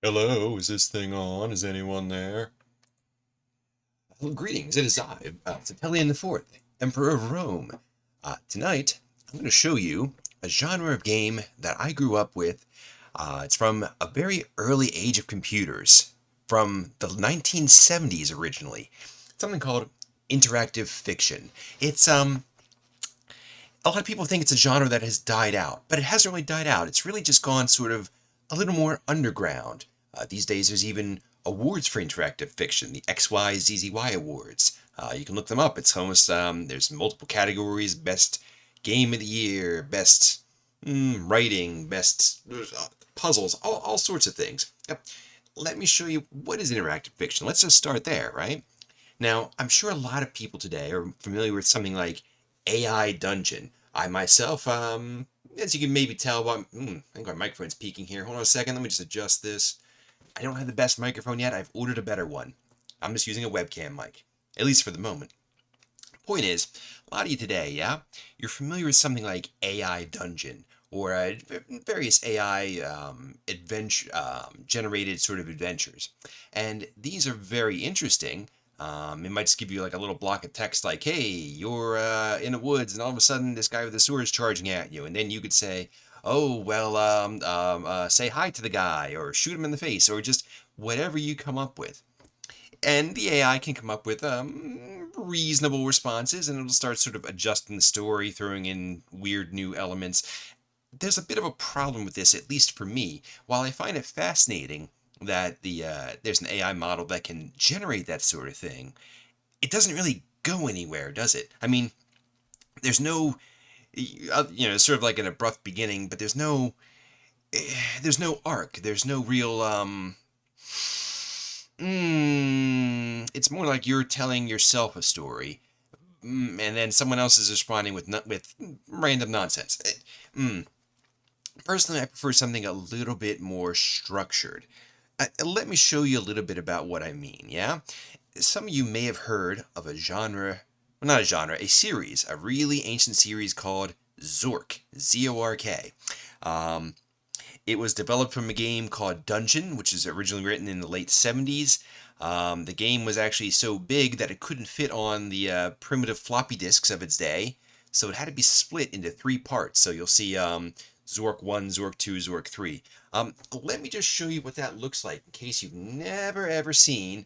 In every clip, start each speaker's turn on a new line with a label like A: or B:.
A: Hello, is this thing on? Is anyone there? Well, greetings, it is I, Titelian the Fourth, Emperor of Rome. Tonight, I'm going to show you a genre of game that I grew up with. It's from a very early age of computers, from the 1970s originally. Something called interactive fiction. It's a lot of people think it's a genre that has died out, but it hasn't really died out. It's really just gone sort of a little more underground. These days, there's even awards for interactive fiction, the XYZZY Awards. You can look them up. It's almost there's multiple categories: best game of the year, best writing, best puzzles, all sorts of things. Yep. Let me show you what is interactive fiction. Let's just start there, right? Now, I'm sure a lot of people today are familiar with something like AI Dungeon. I myself, as you can maybe tell, I think our microphone's peaking here. Hold on a second, let me just adjust this. I don't have the best microphone yet. I've ordered a better one. I'm just using a webcam mic, at least for the moment. Point is, a lot of you today, yeah, you're familiar with something like AI Dungeon or various AI adventure generated sort of adventures, and these are very interesting. It might just give you like a little block of text like, hey, you're in the woods, and all of a sudden this guy with the sword is charging at you. And then you could say, oh, well, say hi to the guy, or shoot him in the face, or just whatever you come up with. And the AI can come up with reasonable responses, and it'll start sort of adjusting the story, throwing in weird new elements. There's a bit of a problem with this, at least for me. While I find it fascinating that there's an AI model that can generate that sort of thing, it doesn't really go anywhere, does it? I mean, there's no, sort of like an abrupt beginning, but there's no arc. There's no real it's more like you're telling yourself a story, and then someone else is responding with random nonsense. Personally, I prefer something a little bit more structured. Let me show you a little bit about what I mean, yeah? Some of you may have heard of a genre, well, not a genre, a series, a really ancient series called Zork, Z-O-R-K. Um, it was developed from a game called Dungeon, which is originally written in the late 70s. The game was actually so big that it couldn't fit on the primitive floppy disks of its day, so it had to be split into three parts. So you'll see Zork 1, Zork 2, Zork 3. Let me just show you what that looks like in case you've never ever seen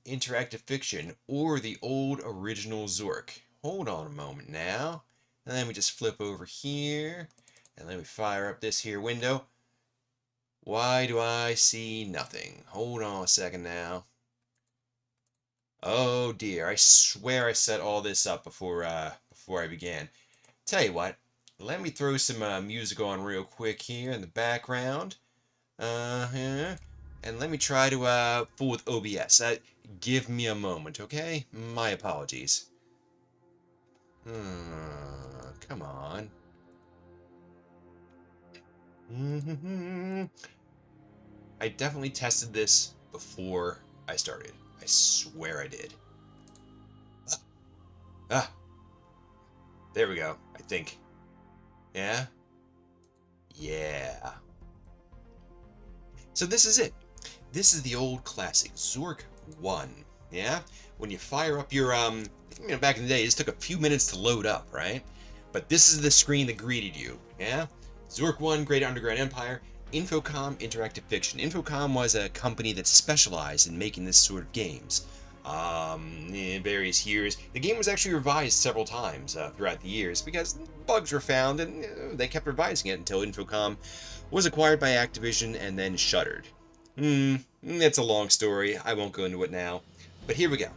A: interactive fiction or the old original Zork. Hold on a moment now. And then we just flip over here, and then we fire up this here window. Why do I see nothing? Hold on a second now. Oh dear, I swear I set all this up before I began. Tell you what, let me throw some music on real quick here in the background. Uh-huh. And let me try to fool with OBS. Give me a moment, okay? My apologies. Come on. I definitely tested this before I started. I swear I did. Ah, there we go, I think. Yeah? Yeah. So this is it. This is the old classic, Zork 1. Yeah? When you fire up your, back in the day, it just took a few minutes to load up, right? But this is the screen that greeted you, yeah? Zork 1, Great Underground Empire, Infocom Interactive Fiction. Infocom was a company that specialized in making this sort of games. In various years, the game was actually revised several times throughout the years because bugs were found, and they kept revising it until Infocom was acquired by Activision and then shuttered. It's a long story. I won't go into it now. But here we go.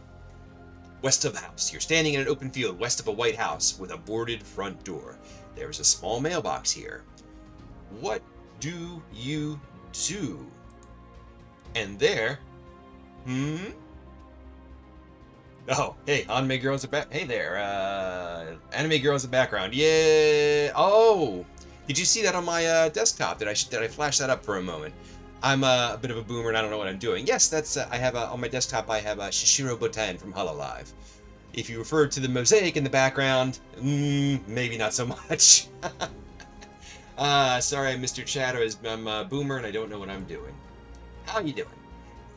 A: West of the house. You're standing in an open field west of a white house with a boarded front door. There's a small mailbox here. What do you do? And there, oh, hey, anime girls in back. Hey there, anime girls in the background. Yeah. Oh, did you see that on my desktop? Did I flash that up for a moment? I'm a bit of a boomer and I don't know what I'm doing. Yes, that's I have on my desktop. I have Shishiro Botan from Hololive. If you refer to the mosaic in the background, maybe not so much. Sorry, Mr. Chatter. I'm a boomer and I don't know what I'm doing. How you doing?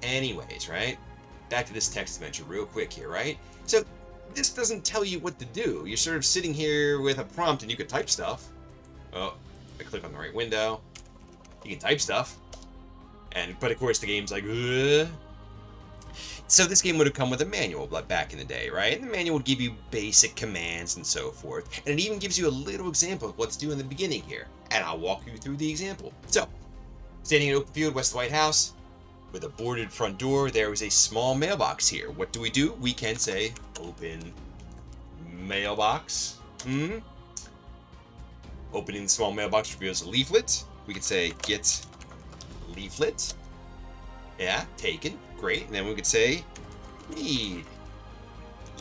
A: Anyways, right? Back to this text adventure real quick here, right? So this doesn't tell you what to do. You're sort of sitting here with a prompt and you can type stuff. Oh, I click on the right window. You can type stuff. But of course the game's like, ugh. So this game would have come with a manual back in the day, right? And the manual would give you basic commands and so forth. And it even gives you a little example of what to do in the beginning here. And I'll walk you through the example. So, standing in open field west of the White House, with a boarded front door, there is a small mailbox here. What do? We can say, open mailbox. Opening the small mailbox reveals a leaflet. We could say, get leaflet. Yeah, taken. Great. And then we could say, read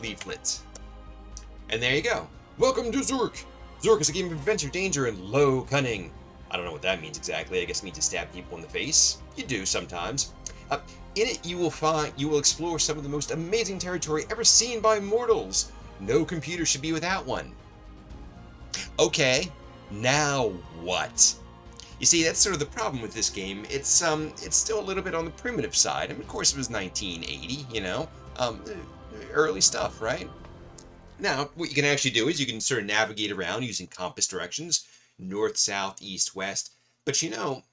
A: leaflet. And there you go. Welcome to Zork. Zork is a game of adventure, danger, and low cunning. I don't know what that means exactly. I guess it means to stab people in the face. You do sometimes. In it, you will explore some of the most amazing territory ever seen by mortals. No computer should be without one. Okay, now what? You see, that's sort of the problem with this game. It's still a little bit on the primitive side. I mean, of course, it was 1980. You know, early stuff, right? Now, what you can actually do is you can sort of navigate around using compass directions, north, south, east, west. But you know,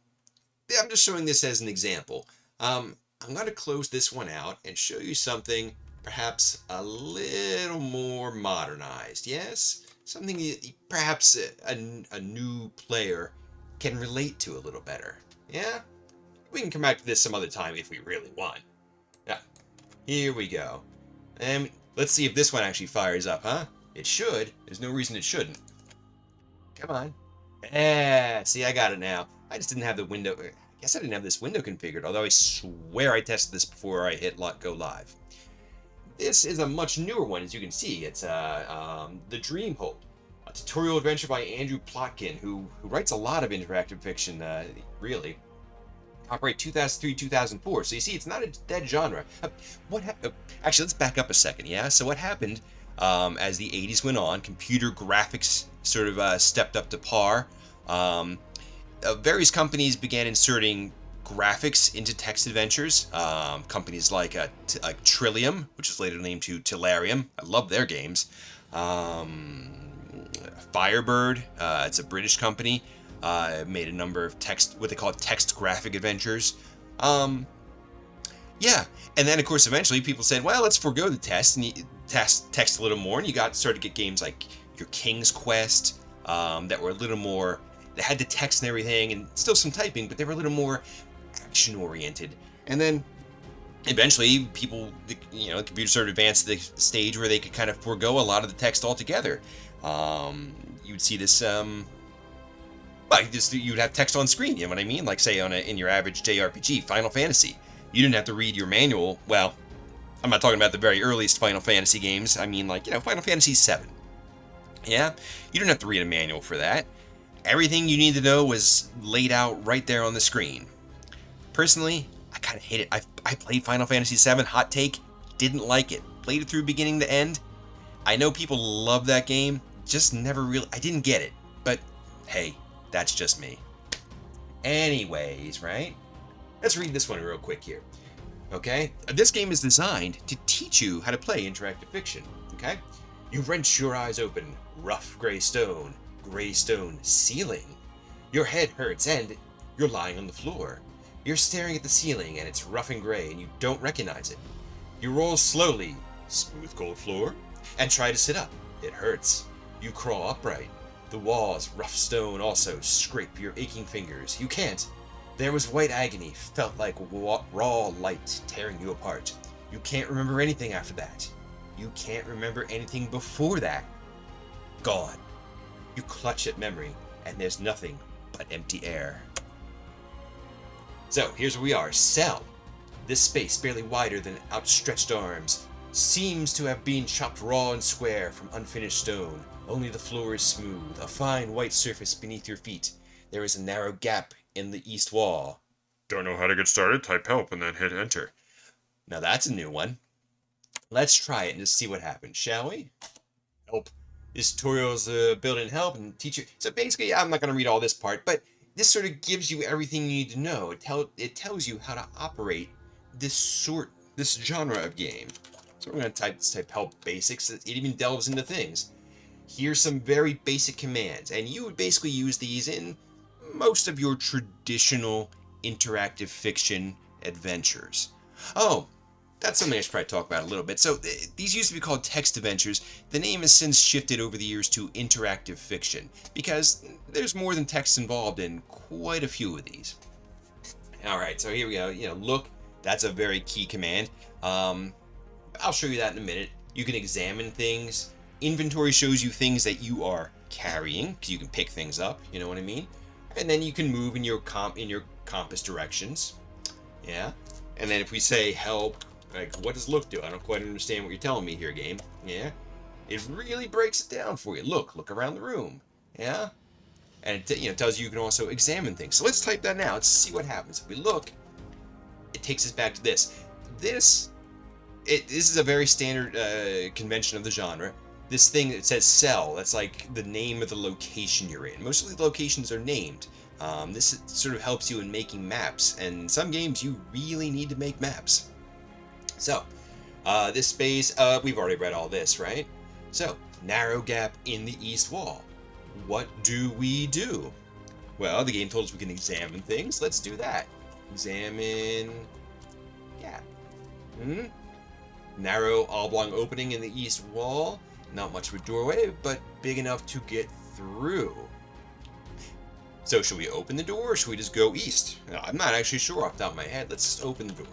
A: I'm just showing this as an example. I'm going to close this one out and show you something perhaps a little more modernized. Yes? Something perhaps a new player can relate to a little better. Yeah? We can come back to this some other time if we really want. Yeah. Here we go. And let's see if this one actually fires up, huh? It should. There's no reason it shouldn't. Come on. See, I got it now. I just didn't have the window. I guess I didn't have this window configured, although I swear I tested this before I hit go live. This is a much newer one, as you can see. It's The Dreamhold, a tutorial adventure by Andrew Plotkin, who writes a lot of interactive fiction, really. Copyright 2003-2004. So you see, it's not a dead genre. Actually, let's back up a second, yeah? So what happened as the 80s went on, computer graphics sort of stepped up to par. Various companies began inserting graphics into text adventures. Companies like Trillium, which is later named to Tellarium. I love their games. Firebird, it's a British company, made a number of what they call text graphic adventures. Yeah, and then of course eventually people said, well, let's forego the test and text a little more, and you started to get games like your King's Quest that were a little more. They had the text and everything, and still some typing, but they were a little more action-oriented. And then, eventually, the computer sort of advanced to the stage where they could kind of forego a lot of the text altogether. You'd see this, you'd have text on screen, you know what I mean? Like, say, in your average JRPG, Final Fantasy. You didn't have to read your manual. Well, I'm not talking about the very earliest Final Fantasy games. I mean, like, Final Fantasy VII. Yeah? You didn't have to read a manual for that. Everything you need to know was laid out right there on the screen. Personally, I kind of hate it. I played Final Fantasy VII, hot take, didn't like it. Played it through beginning to end. I know people love that game, just never really, I didn't get it. But hey, that's just me. Anyways, right? Let's read this one real quick here. Okay? This game is designed to teach you how to play interactive fiction. Okay? You wrench your eyes open, rough gray stone ceiling. Your head hurts and you're lying on the floor. You're staring at the ceiling and it's rough and gray and you don't recognize it. You roll slowly, smooth cold floor, and try to sit up. It hurts. You crawl upright. The walls, rough stone also, scrape your aching fingers. You can't. There was white agony, felt like raw light tearing you apart. You can't remember anything after that. You can't remember anything before that. Gone. You clutch at memory, and there's nothing but empty air. So, here's where we are. Cell. This space, barely wider than outstretched arms, seems to have been chopped raw and square from unfinished stone. Only the floor is smooth, a fine white surface beneath your feet. There is a narrow gap in the east wall. Don't know how to get started? Type help and then hit enter. Now that's a new one. Let's try it and just see what happens, shall we? Help. This tutorial is built-in help and teacher. So basically, I'm not going to read all this part, but this sort of gives you everything you need to know. It tells you how to operate this genre of game. So we're going to type help basics. It even delves into things. Here's some very basic commands, and you would basically use these in most of your traditional interactive fiction adventures. Oh, that's something I should probably talk about a little bit. So these used to be called text adventures. The name has since shifted over the years to interactive fiction because there's more than text involved in quite a few of these. All right, so here we go. Look, that's a very key command. I'll show you that in a minute. You can examine things. Inventory shows you things that you are carrying, because you can pick things up. You know what I mean? And then you can move in your compass directions. Yeah. And then if we say help, like, what does look do? I don't quite understand what you're telling me here, game. Yeah. It really breaks it down for you. Look around the room. Yeah. And it tells you can also examine things. So let's type that now. Let's see what happens. If we look, it takes us back to this. This is a very standard convention of the genre. This thing that says cell, that's like the name of the location you're in. Most of the locations are named. This sort of helps you in making maps, and in some games you really need to make maps. So, this space, we've already read all this, right? So, narrow gap in the east wall. What do we do? Well, the game told us we can examine things. Let's do that. Examine gap. Narrow oblong opening in the east wall. Not much of a doorway, but big enough to get through. So should we open the door or should we just go east? No, I'm not actually sure off the top of my head. Let's just open the door.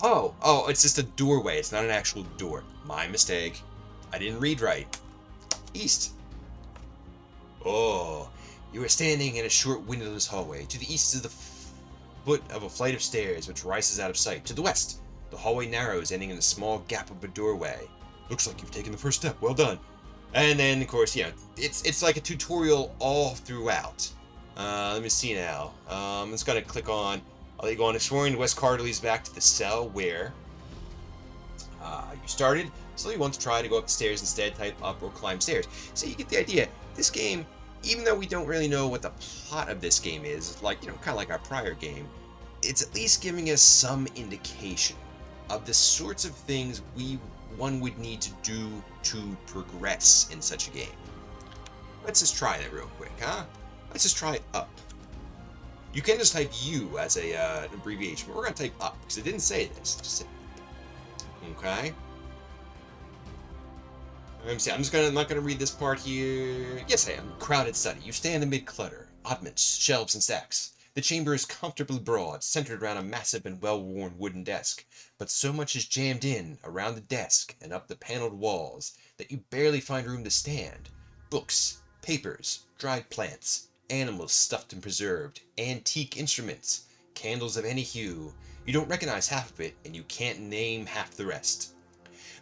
A: Oh, it's just a doorway. It's not an actual door. My mistake. I didn't read right. East. Oh, you are standing in a short windowless hallway. To the east is the foot of a flight of stairs which rises out of sight. To the west, the hallway narrows, ending in a small gap of a doorway. Looks like you've taken the first step. Well done. And then, of course, it's like a tutorial all throughout. Let me see now. I'm just going to click on... I'll let you go on exploring. The west corridor leads back to the cell where you started. So you want to try to go up the stairs instead, type up or climb stairs. So you get the idea. This game, even though we don't really know what the plot of this game is, like, kind of like our prior game, it's at least giving us some indication of the sorts of things one would need to do to progress in such a game. Let's just try that real quick, huh? Let's just try up. You can just type U as an abbreviation, but we're going to type up, because it didn't say this. Just say okay. I'm not going to read this part here. Yes, I am. Crowded study. You stand amid clutter, oddments, shelves, and stacks. The chamber is comfortably broad, centered around a massive and well-worn wooden desk, but so much is jammed in around the desk and up the paneled walls that you barely find room to stand. Books, papers, dried plants, animals stuffed and preserved, antique instruments, candles of any hue. You don't recognize half of it, and you can't name half the rest.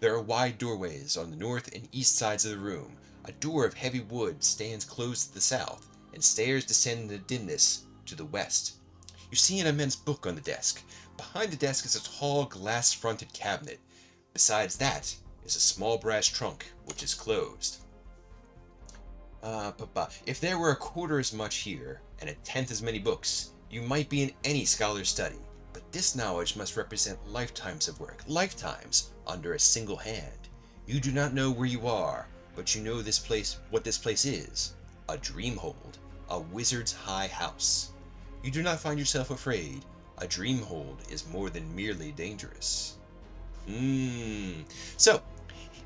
A: There are wide doorways on the north and east sides of the room. A door of heavy wood stands closed to the south, and stairs descend in the dimness to the west. You see an immense book on the desk. Behind the desk is a tall glass-fronted cabinet. Besides that is a small brass trunk, which is closed. If there were a quarter as much here, and a tenth as many books, you might be in any scholar's study. But this knowledge must represent lifetimes of work, lifetimes under a single hand. You do not know where you are, but you know what this place is. A dreamhold, a wizard's high house. You do not find yourself afraid. A dreamhold is more than merely dangerous. So,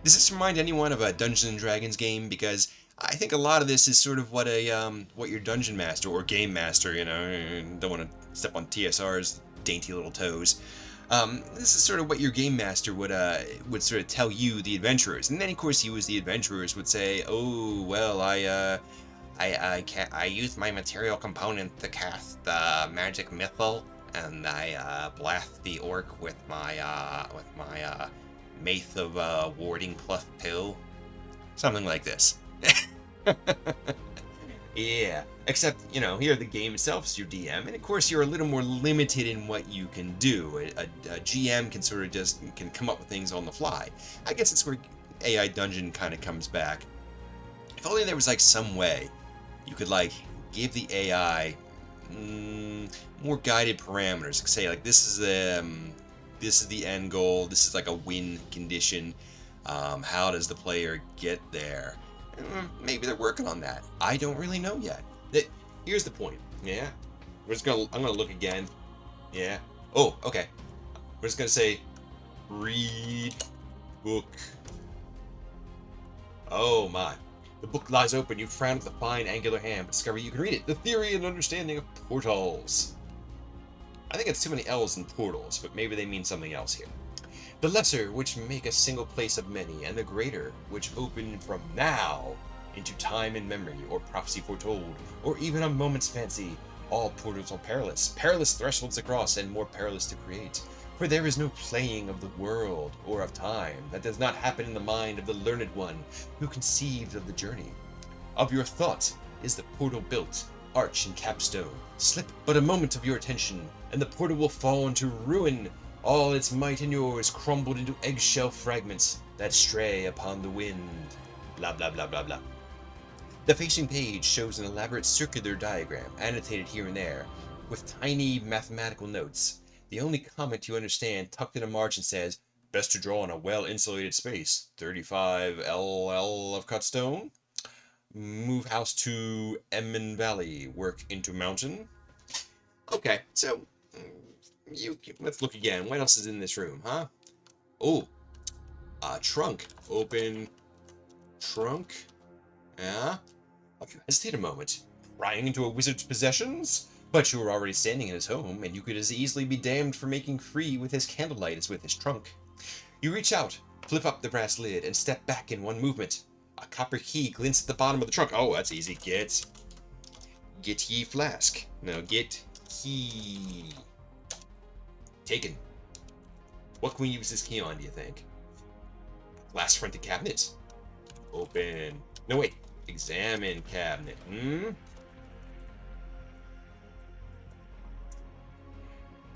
A: does this remind anyone of a Dungeons & Dragons game? Because I think a lot of this is sort of what your dungeon master or game master, don't want to step on TSR's dainty little toes. This is sort of what your game master would sort of tell you, the adventurers, and then of course you as the adventurers would say, "Oh well, I used my material component to cast magic missile, and I blast the orc with my mace of warding +2," something like this. Yeah, except, here the game itself is your DM, and of course you're a little more limited in what you can do. A GM can sort of can come up with things on the fly. I guess it's where AI Dungeon kind of comes back. If only there was like some way you could like give the AI more guided parameters. Like, say like this is the end goal. This is like a win condition. How does the player get there? Maybe they're working on that. I don't really know yet. Here's the point. Yeah, I'm gonna look again. Yeah. Oh, okay. We're just gonna say read book. Oh my. The book lies open. You frown with a fine angular hand, but discover you can read it. The theory and understanding of portals. I think it's too many L's in portals, but maybe they mean something else here. The lesser, which make a single place of many, and the greater, which open from now into time and memory, or prophecy foretold, or even a moment's fancy. All portals are perilous, perilous thresholds to cross, and more perilous to create. For there is no playing of the world or of time that does not happen in the mind of the learned one who conceived of the journey. Of your thought is the portal built, arch and capstone. Slip but a moment of your attention, and the portal will fall into ruin. All its might and yours crumbled into eggshell fragments that stray upon the wind. Blah blah blah blah blah. The facing page shows an elaborate circular diagram, annotated here and there, with tiny mathematical notes. The only comment you understand, tucked in a margin, says, best to draw in a well-insulated space. 35 LL of cut stone. Move house to Emmon Valley. Work into mountain. Okay, so let's look again. What else is in this room, huh? Oh, trunk. Open trunk. Yeah. If you hesitate a moment, prying into a wizard's possessions? But you were already standing in his home, and you could as easily be damned for making free with his candlelight as with his trunk. You reach out, flip up the brass lid, and step back in one movement. A copper key glints at the bottom of the trunk. Oh, that's easy. Get ye flask. No, get key. Taken. What can we use this key on, do you think? Glass fronted cabinet. Open. No, wait. Examine cabinet.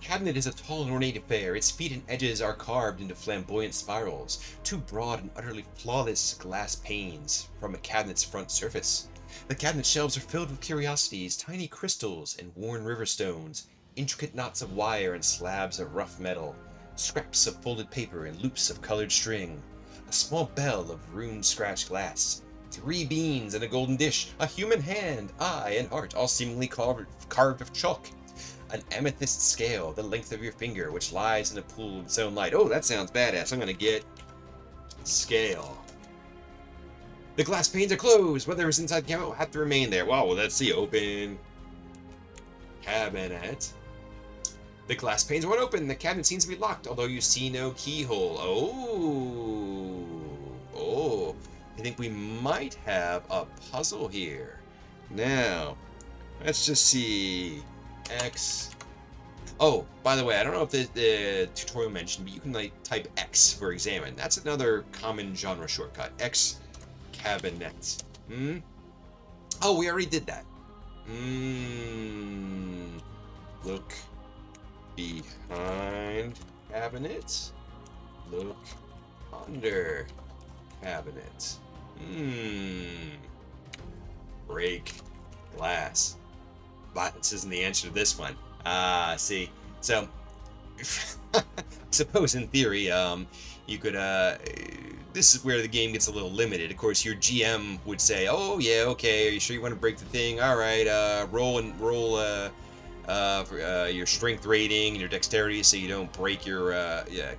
A: Cabinet is a tall and ornate affair. Its feet and edges are carved into flamboyant spirals, two broad and utterly flawless glass panes from a cabinet's front surface. The cabinet shelves are filled with curiosities, tiny crystals and worn river stones, intricate knots of wire and slabs of rough metal, scraps of folded paper and loops of colored string, a small bell of rune-scratched glass, 3 beans in a golden dish, a human hand, eye, and heart, all seemingly carved of chalk, an amethyst scale, the length of your finger, which lies in a pool of its own light. Oh, that sounds badass. I'm gonna get scale. The glass panes are closed. Whatever is inside the cabinet will have to remain there. Wow, well, let's see. Open cabinet. The glass panes won't open. The cabinet seems to be locked, although you see no keyhole. Oh. I think we might have a puzzle here. Now, let's just see. X. Oh, by the way, I don't know if the tutorial mentioned, but you can like type X for examine. That's another common genre shortcut. X cabinet. Oh, we already did that. Look behind cabinet. Look under cabinet. Break glass. Violence isn't the answer to this one. See. So, suppose in theory, you could, this is where the game gets a little limited. Of course, your GM would say, oh, yeah, okay, are you sure you want to break the thing? All right, roll your strength rating and your dexterity so you don't break your,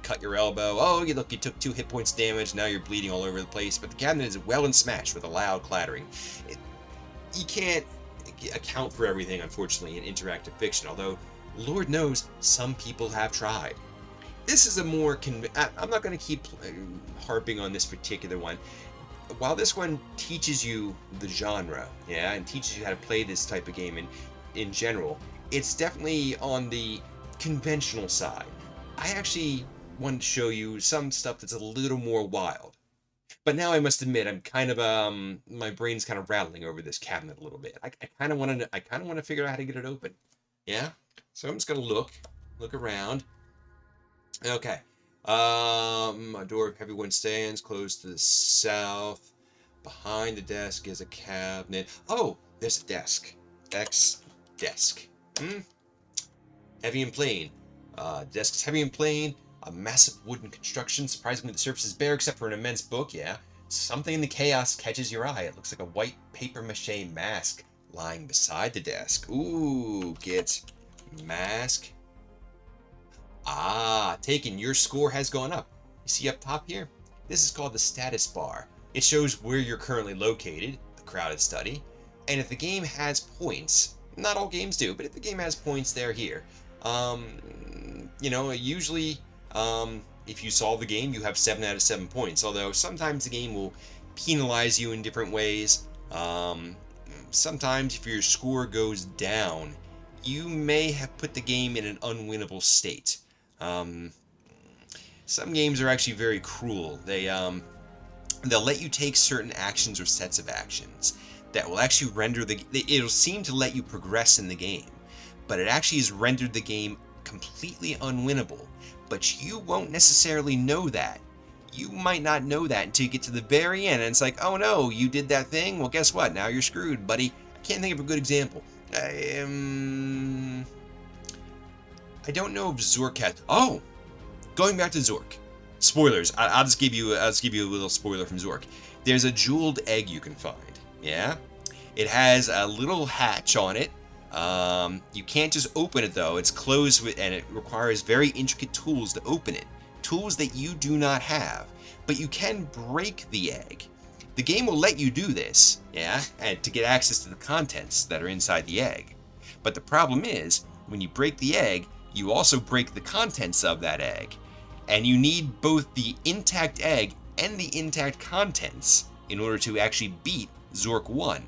A: cut your elbow. Oh, look, you took 2 hit points damage, now you're bleeding all over the place. But the cabinet is well and smashed with a loud clattering. You can't account for everything, unfortunately, in interactive fiction, although Lord knows some people have tried. This is a more I'm not going to keep harping on this particular one. While this one teaches you the genre, and teaches you how to play this type of game in general, it's definitely on the conventional side. I actually wanted to show you some stuff that's a little more wild. But now I must admit, I'm kind of my brain's kind of rattling over this cabinet a little bit. I kind of want to figure out how to get it open. Yeah. So I'm just gonna look around. Okay. A door of heavy wooden stands closed to the south. Behind the desk is a cabinet. Oh, there's a desk. X desk. Heavy and plain. Desk is heavy and plain. A massive wooden construction. Surprisingly, the surface is bare except for an immense book. Yeah. Something in the chaos catches your eye. It looks like a white paper mache mask lying beside the desk. Ooh, get mask. Ah, taken. Your score has gone up. You see up top here? This is called the status bar. It shows where you're currently located, the crowded study, and if the game has points, not all games do, but if the game has points, they're here. Usually, if you solve the game, you have 7 out of 7 points, although sometimes the game will penalize you in different ways. Sometimes if your score goes down, you may have put the game in an unwinnable state. Some games are actually very cruel. They'll let you take certain actions or sets of actions that will actually render it'll seem to let you progress in the game, but it actually has rendered the game completely unwinnable. But you won't necessarily know that. You might not know that until you get to the very end, and it's like, oh no, you did that thing? Well, guess what? Now you're screwed, buddy. I can't think of a good example. I don't know if Zork had... Oh! Going back to Zork. Spoilers. I'll just give you a little spoiler from Zork. There's a jeweled egg you can find. Yeah? It has a little hatch on it. You can't just open it though. It's closed and it requires very intricate tools to open it. Tools that you do not have. But you can break the egg. The game will let you do this, yeah, and to get access to the contents that are inside the egg. But the problem is, when you break the egg, you also break the contents of that egg. And you need both the intact egg and the intact contents in order to actually beat Zork 1.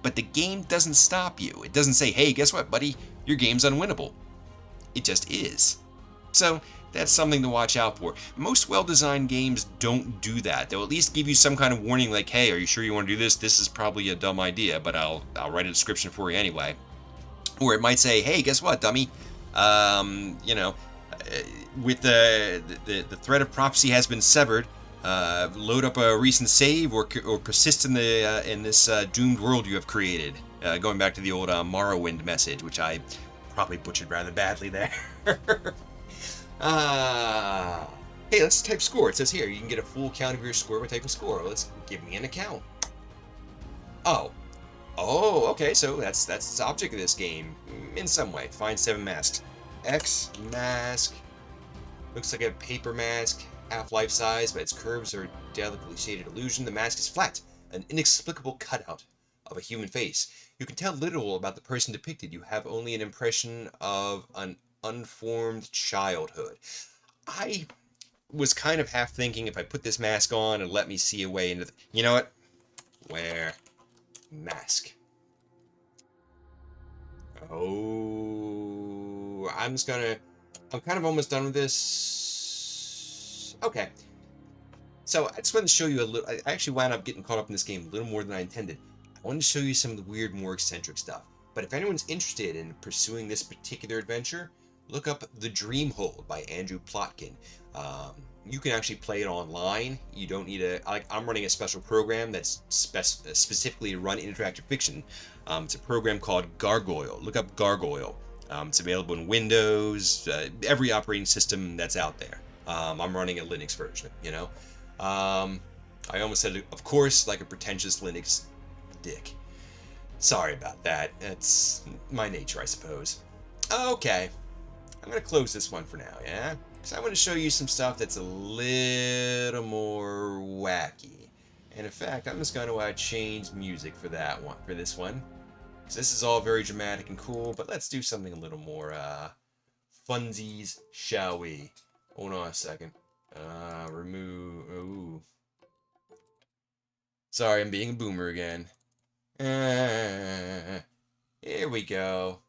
A: But the game doesn't stop you. It doesn't say, hey, guess what, buddy? Your game's unwinnable. It just is. So, that's something to watch out for. Most well-designed games don't do that. They'll at least give you some kind of warning like, hey, are you sure you want to do this? This is probably a dumb idea, but I'll write a description for you anyway. Or it might say, hey, guess what, dummy? With the thread of prophecy has been severed, load up a recent save or persist in this doomed world you have created. Going back to the old Morrowind message, which I probably butchered rather badly there. Hey, let's type score. It says here, you can get a full count of your score by typing score. Let's give me an account. Oh, okay, so that's the object of this game, in some way. Find 7 masks. X mask. Looks like a paper mask, half life size, but its curves are a delicately shaded illusion. The mask is flat, an inexplicable cutout of a human face. You can tell little about the person depicted. You have only an impression of an unformed childhood. I was kind of half thinking if I put this mask on and let me see a way into the... You know what? Wear mask. Oh, I'm kind of almost done with this. Okay. So I just wanted to show you a little... I actually wound up getting caught up in this game a little more than I intended. I wanted to show you some of the weird, more eccentric stuff. But if anyone's interested in pursuing this particular adventure, look up The Dreamhold by Andrew Plotkin. You can actually play it online. You don't need I'm running a special program that's specifically to run interactive fiction. It's a program called Gargoyle. Look up Gargoyle. It's available in Windows, every operating system that's out there. I'm running a Linux version, you know. I almost said, of course, like a pretentious Linux dick. Sorry about that. That's my nature, I suppose. Okay. I'm going to close this one for now, yeah? Because I want to show you some stuff that's a little more wacky. And in fact, I'm just going to change music for that one, for this one. Because this is all very dramatic and cool, but let's do something a little more funsies, shall we? Hold on a second. Remove... Ooh. Sorry, I'm being a boomer again. Here we go.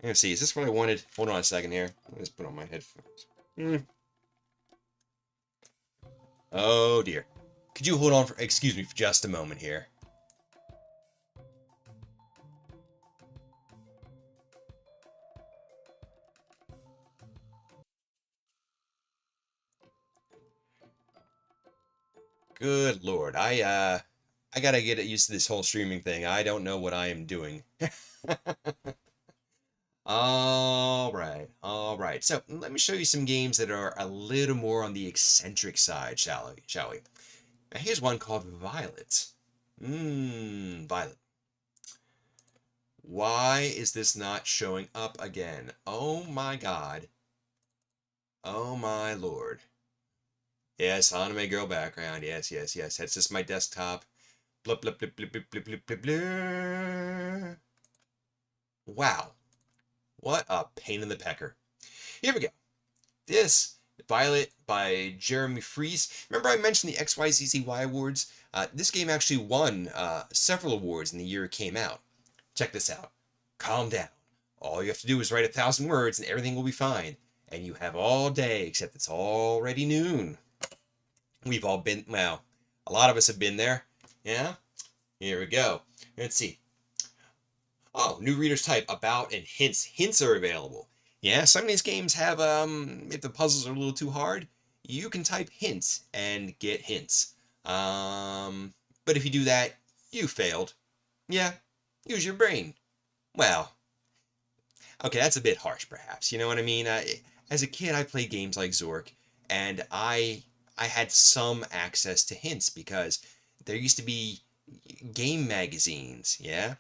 A: Let's see, is this what I wanted? Hold on a second here. Let me just put on my headphones. Oh dear. Could you hold on for, excuse me, for just a moment here? Good Lord. I gotta get used to this whole streaming thing. I don't know what I am doing. All right. So let me show you some games that are a little more on the eccentric side, shall we? Now here's one called Violet. Violet. Why is this not showing up again? Oh my God. Oh my Lord. Yes, anime girl background. Yes, yes, yes. That's just my desktop. Blip, blip, blip, blip, blip, blip, blip, blip, blip. Wow. What a pain in the pecker. Here we go. This, Violet by Jeremy Fries. Remember I mentioned the XYZZY Awards? This game actually won several awards in the year it came out. Check this out. Calm down. All you have to do is write 1,000 words and everything will be fine. And you have all day, except it's already noon. We've all been, well, a lot of us have been there. Yeah? Here we go. Let's see. Oh, new readers type about and hints. Hints are available. Yeah, some of these games have, if the puzzles are a little too hard, you can type hints and get hints. But if you do that, you failed. Yeah, use your brain. Well, okay, that's a bit harsh, perhaps. You know what I mean? As a kid, I played games like Zork, and I had some access to hints because there used to be game magazines, yeah?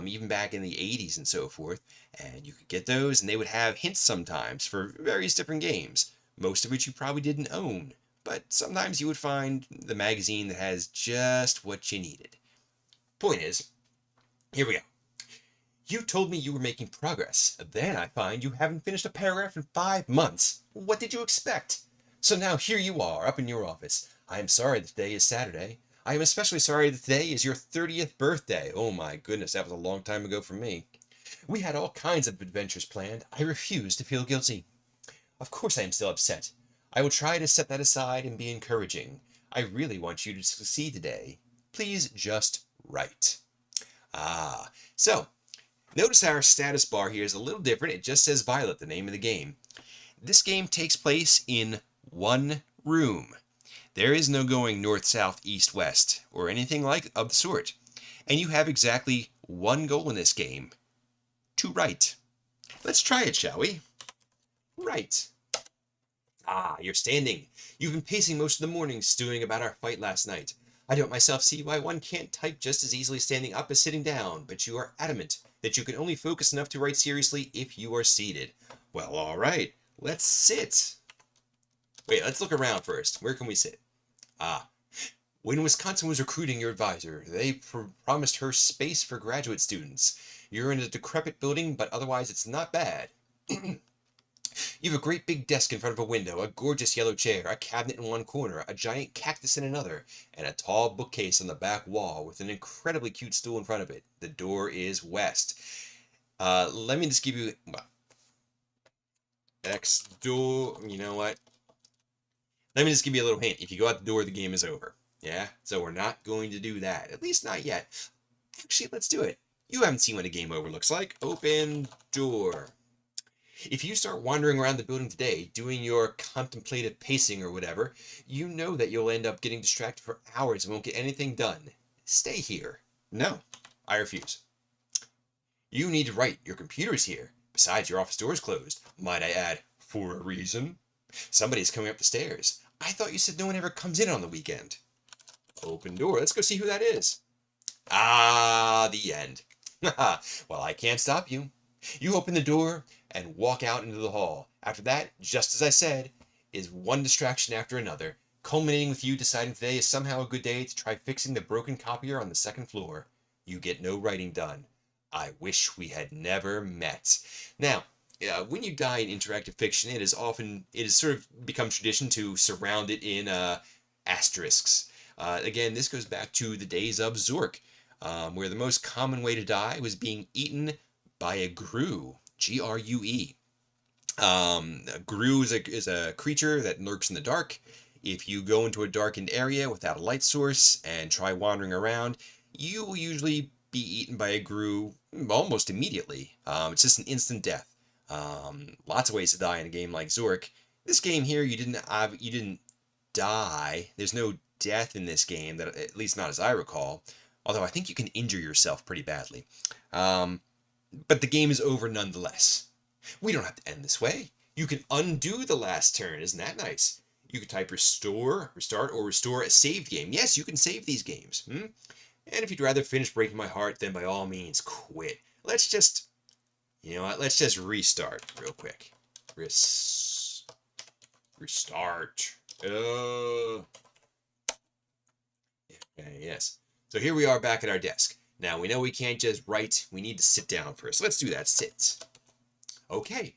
A: Even back in the 80s and so forth, and you could get those, and they would have hints sometimes for various different games, most of which you probably didn't own, but sometimes you would find the magazine that has just what you needed. Point is, here we go. You told me you were making progress. Then I find you haven't finished a paragraph in 5 months. What did you expect? So now here you are, up in your office. I am sorry that today is Saturday. I am especially sorry that today is your 30th birthday. Oh my goodness, that was a long time ago for me. We had all kinds of adventures planned. I refuse to feel guilty. Of course I am still upset. I will try to set that aside and be encouraging. I really want you to succeed today. Please just write. So notice our status bar here is a little different. It just says Violet, the name of the game. This game takes place in one room. There is no going north, south, east, west, or anything like of the sort. And you have exactly one goal in this game. To write. Let's try it, shall we? Write. You're standing. You've been pacing most of the morning, stewing about our fight last night. I don't myself see why one can't type just as easily standing up as sitting down, but you are adamant that you can only focus enough to write seriously if you are seated. Well, all right. Let's sit. Wait, let's look around first. Where can we sit? When Wisconsin was recruiting your advisor, they promised her space for graduate students. You're in a decrepit building, but otherwise it's not bad. You have a great big desk in front of a window, a gorgeous yellow chair, a cabinet in one corner, a giant cactus in another, and a tall bookcase on the back wall with an incredibly cute stool in front of it. The door is west. Let me just give you... X door... You know what? Let me just give you a little hint. If you go out the door, the game is over. Yeah? So we're not going to do that. At least not yet. Actually, let's do it. You haven't seen what a game over looks like. Open door. If you start wandering around the building today, doing your contemplative pacing or whatever, you know that you'll end up getting distracted for hours and won't get anything done. Stay here. No, I refuse. You need to write. Your computer is here. Besides, your office door is closed. Might I add, for a reason? Somebody's coming up the stairs. I thought you said no one ever comes in on the weekend. Open door. Let's go see who that is. The end. Well, I can't stop you. You open the door and walk out into the hall. After that, just as I said, is one distraction after another, culminating with you deciding today is somehow a good day to try fixing the broken copier on the second floor. You get no writing done. I wish we had never met. Now, when you die in interactive fiction, it has sort of become tradition to surround it in asterisks. Again, this goes back to the days of Zork, where the most common way to die was being eaten by a grue, Grue. A grue is a creature that lurks in the dark. If you go into a darkened area without a light source and try wandering around, you will usually be eaten by a grue almost immediately. It's just an instant death. Lots of ways to die in a game like Zork. This game here, you didn't die. There's no death in this game, that at least not as I recall. Although I think you can injure yourself pretty badly. But the game is over nonetheless. We don't have to end this way. You can undo the last turn. Isn't that nice? You can type restore, restart, or restore a saved game. Yes, you can save these games. And if you'd rather finish breaking my heart, then by all means, quit. Let's just, you know what? Let's just restart real quick. Restart. Okay, yes. So here we are back at our desk. Now, we know we can't just write. We need to sit down first. Let's do that. Sit. Okay.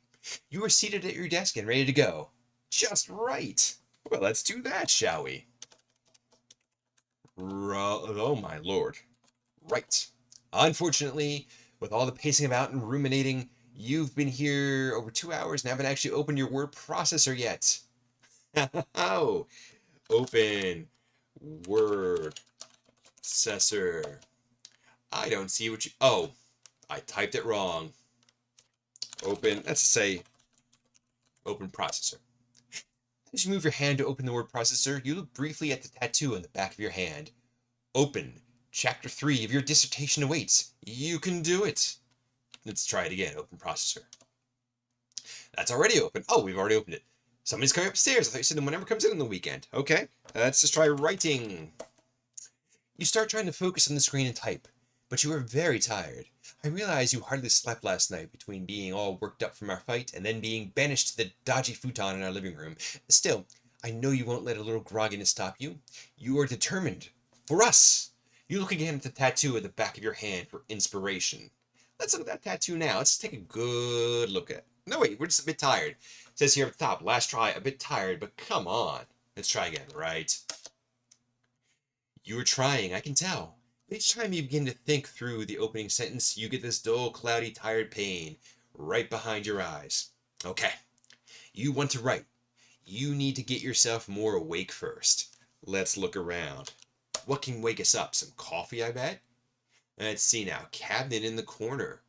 A: You are seated at your desk and ready to go. Just right. Well, let's do that, shall we? Oh, my lord. Right. Unfortunately, with all the pacing about and ruminating, you've been here over 2 hours and haven't actually opened your word processor yet. Oh, open word processor. I don't see what you... Oh, I typed it wrong. Open, let's say, open processor. As you move your hand to open the word processor, you look briefly at the tattoo on the back of your hand. Open. Chapter 3 of your dissertation awaits. You can do it. Let's try it again. Open processor. That's already open. Oh, we've already opened it. Somebody's coming upstairs. I thought you said whenever comes in on the weekend. Okay, let's just try writing. You start trying to focus on the screen and type, but you are very tired. I realize you hardly slept last night between being all worked up from our fight and then being banished to the dodgy futon in our living room. Still, I know you won't let a little grogginess stop you. You are determined. For us! You look again at the tattoo at the back of your hand for inspiration. Let's look at that tattoo now. Let's take a good look at it. No, wait, we're just a bit tired. It says here at the top, last try, a bit tired, but come on. Let's try again, right? You are trying, I can tell. Each time you begin to think through the opening sentence, you get this dull, cloudy, tired pain right behind your eyes. Okay, you want to write. You need to get yourself more awake first. Let's look around. What can wake us up? Some coffee, I bet? Let's see now. Cabinet in the corner.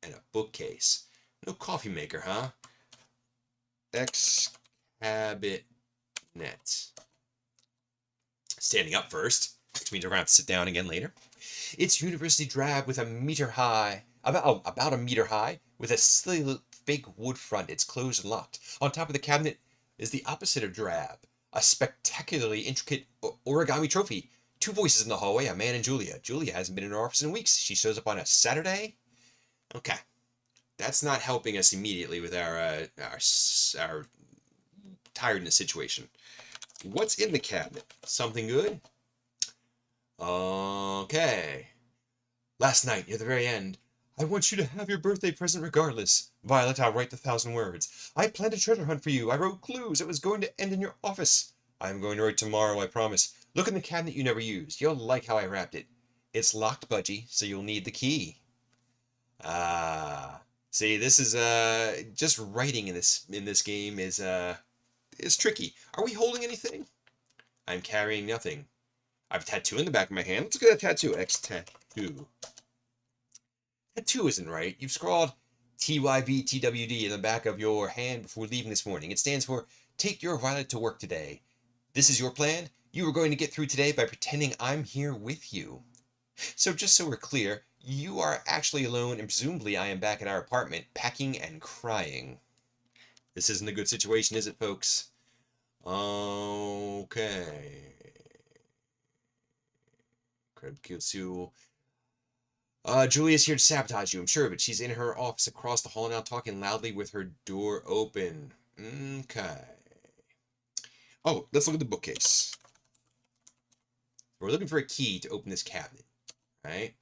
A: And a bookcase. No coffee maker, huh? Cabinet. Standing up first, which means we're going to have to sit down again later. It's university drab with a meter high, about a meter high, with a silly fake wood front. It's closed and locked. On top of the cabinet is the opposite of drab, a spectacularly intricate origami trophy. 2 voices in the hallway, a man and Julia. Julia hasn't been in her office in weeks. She shows up on a Saturday. Okay, that's not helping us immediately with our tiredness situation. What's in the cabinet? Something good? Okay. Last night, near the very end, I want you to have your birthday present regardless. Violet, I'll write the 1,000 words. I planned a treasure hunt for you. I wrote clues. It was going to end in your office. I'm going to write tomorrow, I promise. Look in the cabinet you never used. You'll like how I wrapped it. It's locked, Budgie, so you'll need the key. See, this is just writing in this game is tricky. Are we holding anything? I'm carrying nothing. I have a tattoo in the back of my hand. Let's look at that tattoo. X tattoo. Tattoo isn't right. You've scrawled TYVTWD in the back of your hand before leaving this morning. It stands for Take Your Violet to Work Today. This is your plan? You are going to get through today by pretending I'm here with you. So just so we're clear, you are actually alone, and presumably I am back at our apartment, packing and crying. This isn't a good situation, is it, folks? Okay. Julia's here to sabotage you, I'm sure of it. She's in her office across the hall now, talking loudly with her door open. Okay. Oh, let's look at the bookcase. We're looking for a key to open this cabinet, right?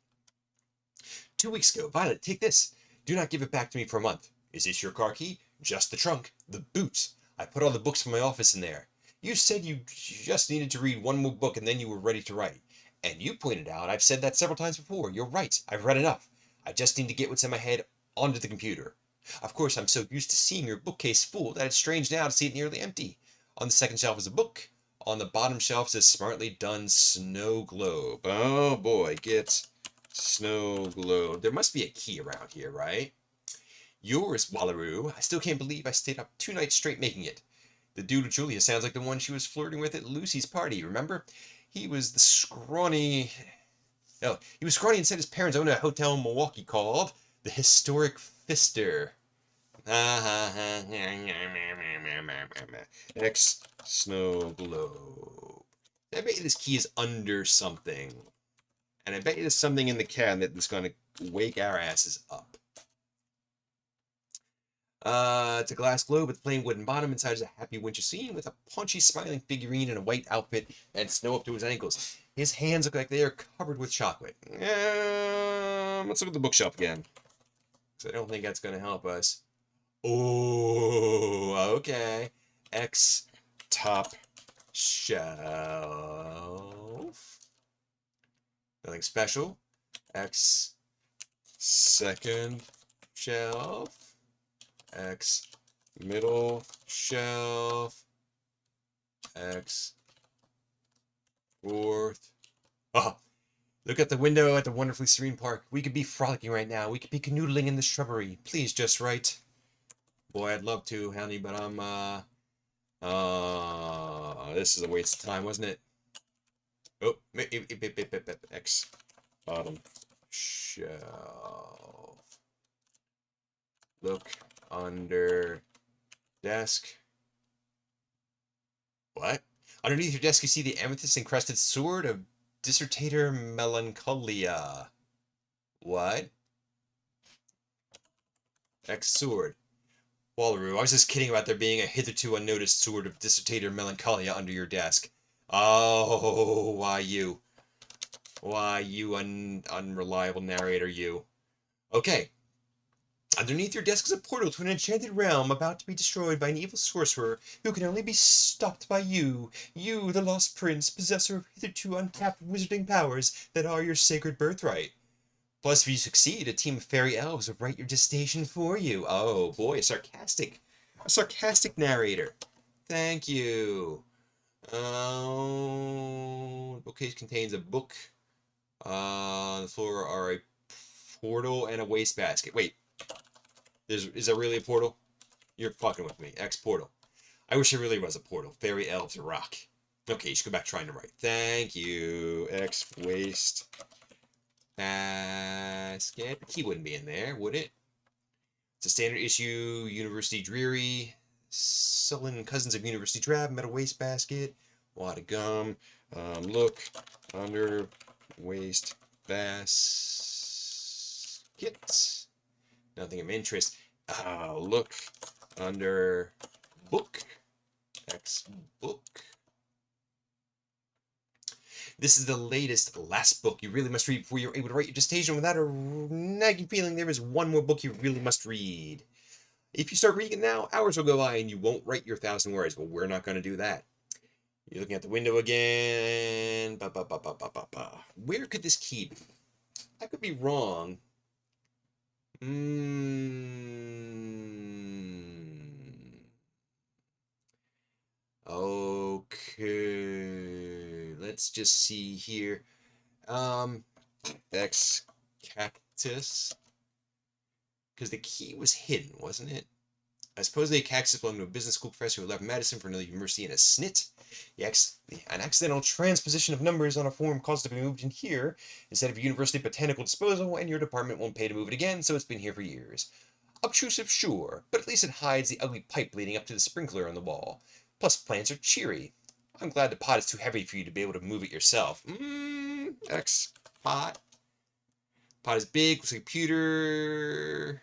A: 2 weeks ago, Violet, take this. Do not give it back to me for a month. Is this your car key? Just the trunk. The boot. I put all the books from my office in there. You said you just needed to read one more book and then you were ready to write. And you pointed out, I've said that several times before. You're right. I've read enough. I just need to get what's in my head onto the computer. Of course, I'm so used to seeing your bookcase full that it's strange now to see it nearly empty. On the second shelf is a book. On the bottom shelf is a smartly done snow globe. Oh boy, get snow globe. There must be a key around here, right? Yours, Wallaroo. I still can't believe I stayed up 2 nights straight making it. The dude with Julia sounds like the one she was flirting with at Lucy's party, remember? He was the scrawny. Oh, he was scrawny and said his parents owned a hotel in Milwaukee called the Historic Pfister. X snow globe. I bet you this key is under something. And I bet you there's something in the cabinet that's going to wake our asses up. It's a glass globe with a plain wooden bottom. Inside is a happy winter scene with a paunchy, smiling figurine in a white outfit and snow up to his ankles. His hands look like they are covered with chocolate. Let's look at the bookshelf again. So I don't think that's going to help us. Oh, okay. X top shelf. Nothing special. X second shelf. X middle shelf. X fourth. Oh, look at the window at the wonderfully serene park. We could be frolicking right now. We could be canoodling in the shrubbery. Please, just right. Boy, I'd love to, honey, but I'm, this is a waste of time, wasn't it? Oh, X bottom shelf. Look under desk. What? Underneath your desk, you see the amethyst-encrusted sword of Dissertator Melancholia. What? X sword. Wallaroo, I was just kidding about there being a hitherto unnoticed sword of Dissertator Melancholia under your desk. Oh, why you? Why you unreliable narrator, you. Okay. Underneath your desk is a portal to an enchanted realm about to be destroyed by an evil sorcerer who can only be stopped by you. You, the lost prince, possessor of hitherto untapped wizarding powers that are your sacred birthright. Plus, if you succeed, a team of fairy elves will write your dissertation for you. Oh boy, a sarcastic narrator. Thank you. Bookcase contains a book. On the floor are a portal and a wastebasket. Wait, is there really a portal? You're fucking with me. X portal. I wish there really was a portal. Fairy elves rock. Okay, you should go back trying to write. Thank you. X waste basket. The key wouldn't be in there, would it? It's a standard issue. University Dreary. Sullen Cousins of University Drab. Metal wastebasket. Wad of gum. Look under waste basket. Nothing of interest. Look under book. X book. This is the last book you really must read before you're able to write your dissertation without a nagging feeling there is one more book you really must read. If you start reading it now, hours will go by and you won't write your 1,000 words. Well, we're not going to do that. You're looking at the window again. Where could this key be? I could be wrong. Okay. Let's just see here. X cactus. Because the key was hidden, wasn't it? Supposedly a cactus belonged to a business school professor who left Madison for another university in a snit. An accidental transposition of numbers on a form caused it to be moved in here instead of university botanical disposal, and your department won't pay to move it again, so it's been here for years. Obtrusive, sure, but at least it hides the ugly pipe leading up to the sprinkler on the wall. Plus, plants are cheery. I'm glad the pot is too heavy for you to be able to move it yourself. X pot. Pot is big, looks like a computer.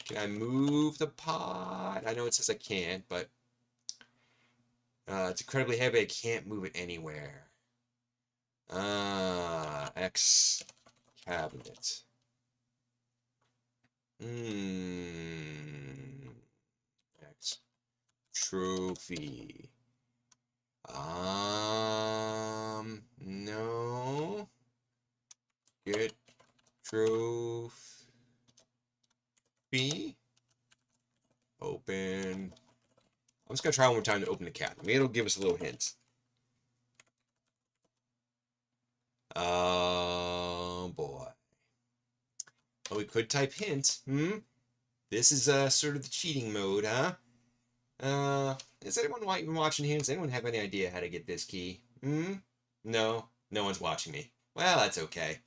A: Can I move the pot? I know it says I can't, but it's incredibly heavy. I can't move it anywhere. X cabinet. X trophy. No. Get trophy. Open. I'm just going to try one more time to open the cabinet. Maybe it'll give us a little hint. Oh, boy. Oh, we could type hint. This is sort of the cheating mode, huh? Is anyone even watching here? Does anyone have any idea how to get this key? No, no one's watching me. Well, that's okay.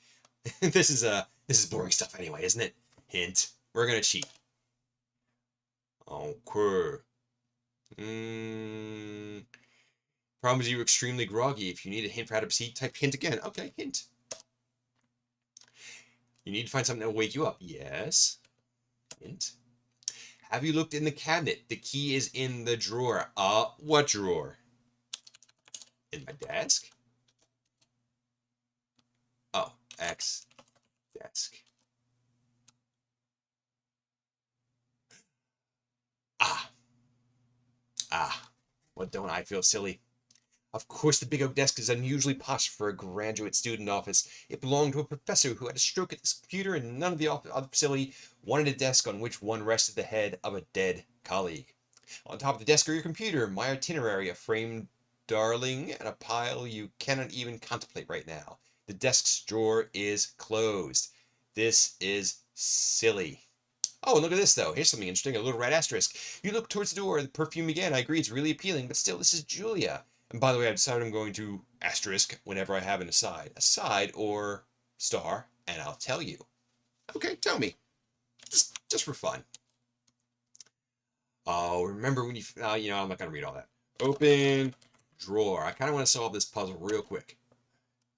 A: This is boring stuff anyway, isn't it? Hint. We're gonna cheat. Okay. Mm, problem is you're extremely groggy. If you need a hint for how to proceed, type hint again. Okay, hint. You need to find something that will wake you up. Yes. Hint. Have you looked in the cabinet? The key is in the drawer. What drawer? In my desk? Oh, X desk. Ah, what don't I feel silly? Of course, the big oak desk is unusually posh for a graduate student office. It belonged to a professor who had a stroke at his computer, and none of the other facility wanted a desk on which one rested the head of a dead colleague. On top of the desk are your computer, my itinerary, a framed darling, and a pile you cannot even contemplate right now. The desk's drawer is closed. This is silly. Oh, and look at this, though. Here's something interesting, a little red asterisk. You look towards the door, the perfume again. I agree, it's really appealing, but still, this is Julia. And by the way, I've decided I'm going to asterisk whenever I have an aside. Aside or star, and I'll tell you. Okay, tell me. Just for fun. Oh, remember when I'm not going to read all that. Open drawer. I kind of want to solve this puzzle real quick.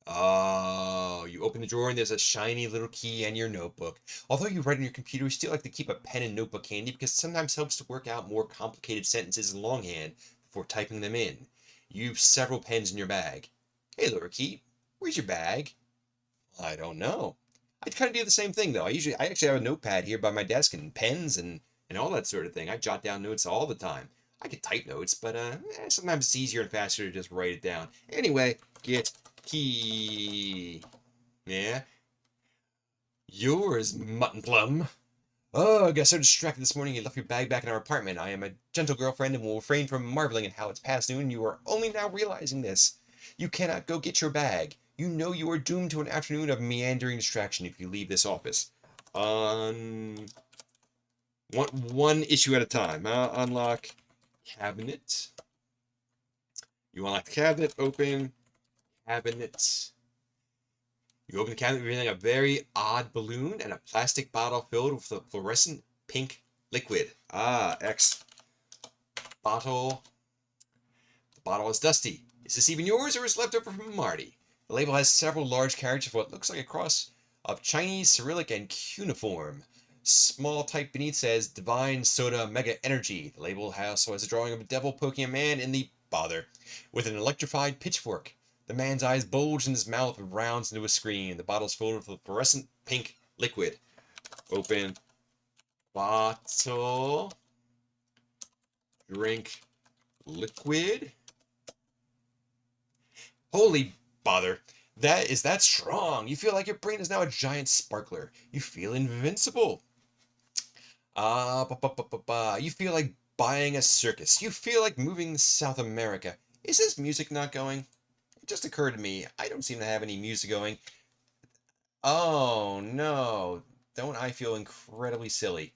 A: Oh, you open the drawer and there's a shiny little key and your notebook. Although you write on your computer, you still like to keep a pen and notebook handy because it sometimes helps to work out more complicated sentences in longhand before typing them in. You've several pens in your bag. Hey, little key, where's your bag? I don't know. I kind of do the same thing though. I actually have a notepad here by my desk and pens and all that sort of thing. I jot down notes all the time. I can type notes, but sometimes it's easier and faster to just write it down. Anyway, get key. Yeah. Yours, Mutton Plum. Oh, I got so distracted this morning you left your bag back in our apartment. I am a gentle girlfriend and will refrain from marveling at how it's past noon. You are only now realizing this. You cannot go get your bag. You know you are doomed to an afternoon of meandering distraction if you leave this office. One issue at a time. Unlock cabinet. You unlock the cabinet. Open cabinet. You open the cabinet, revealing a very odd balloon and a plastic bottle filled with a fluorescent pink liquid. X. Bottle. The bottle is dusty. Is this even yours or is it left over from Marty? The label has several large characters for what looks like a cross of Chinese, Cyrillic, and cuneiform. Small type beneath says Divine Soda Mega Energy. The label also has a drawing of a devil poking a man in the bother with an electrified pitchfork. The man's eyes bulge and his mouth rounds into a screen. The bottle's filled with a fluorescent pink liquid. Open bottle. Drink liquid. Holy bother. Is that strong. You feel like your brain is now a giant sparkler. You feel invincible. You feel like buying a circus. You feel like moving to South America. Is this music not going? It just occurred to me, I don't seem to have any music going. Oh, no. Don't I feel incredibly silly?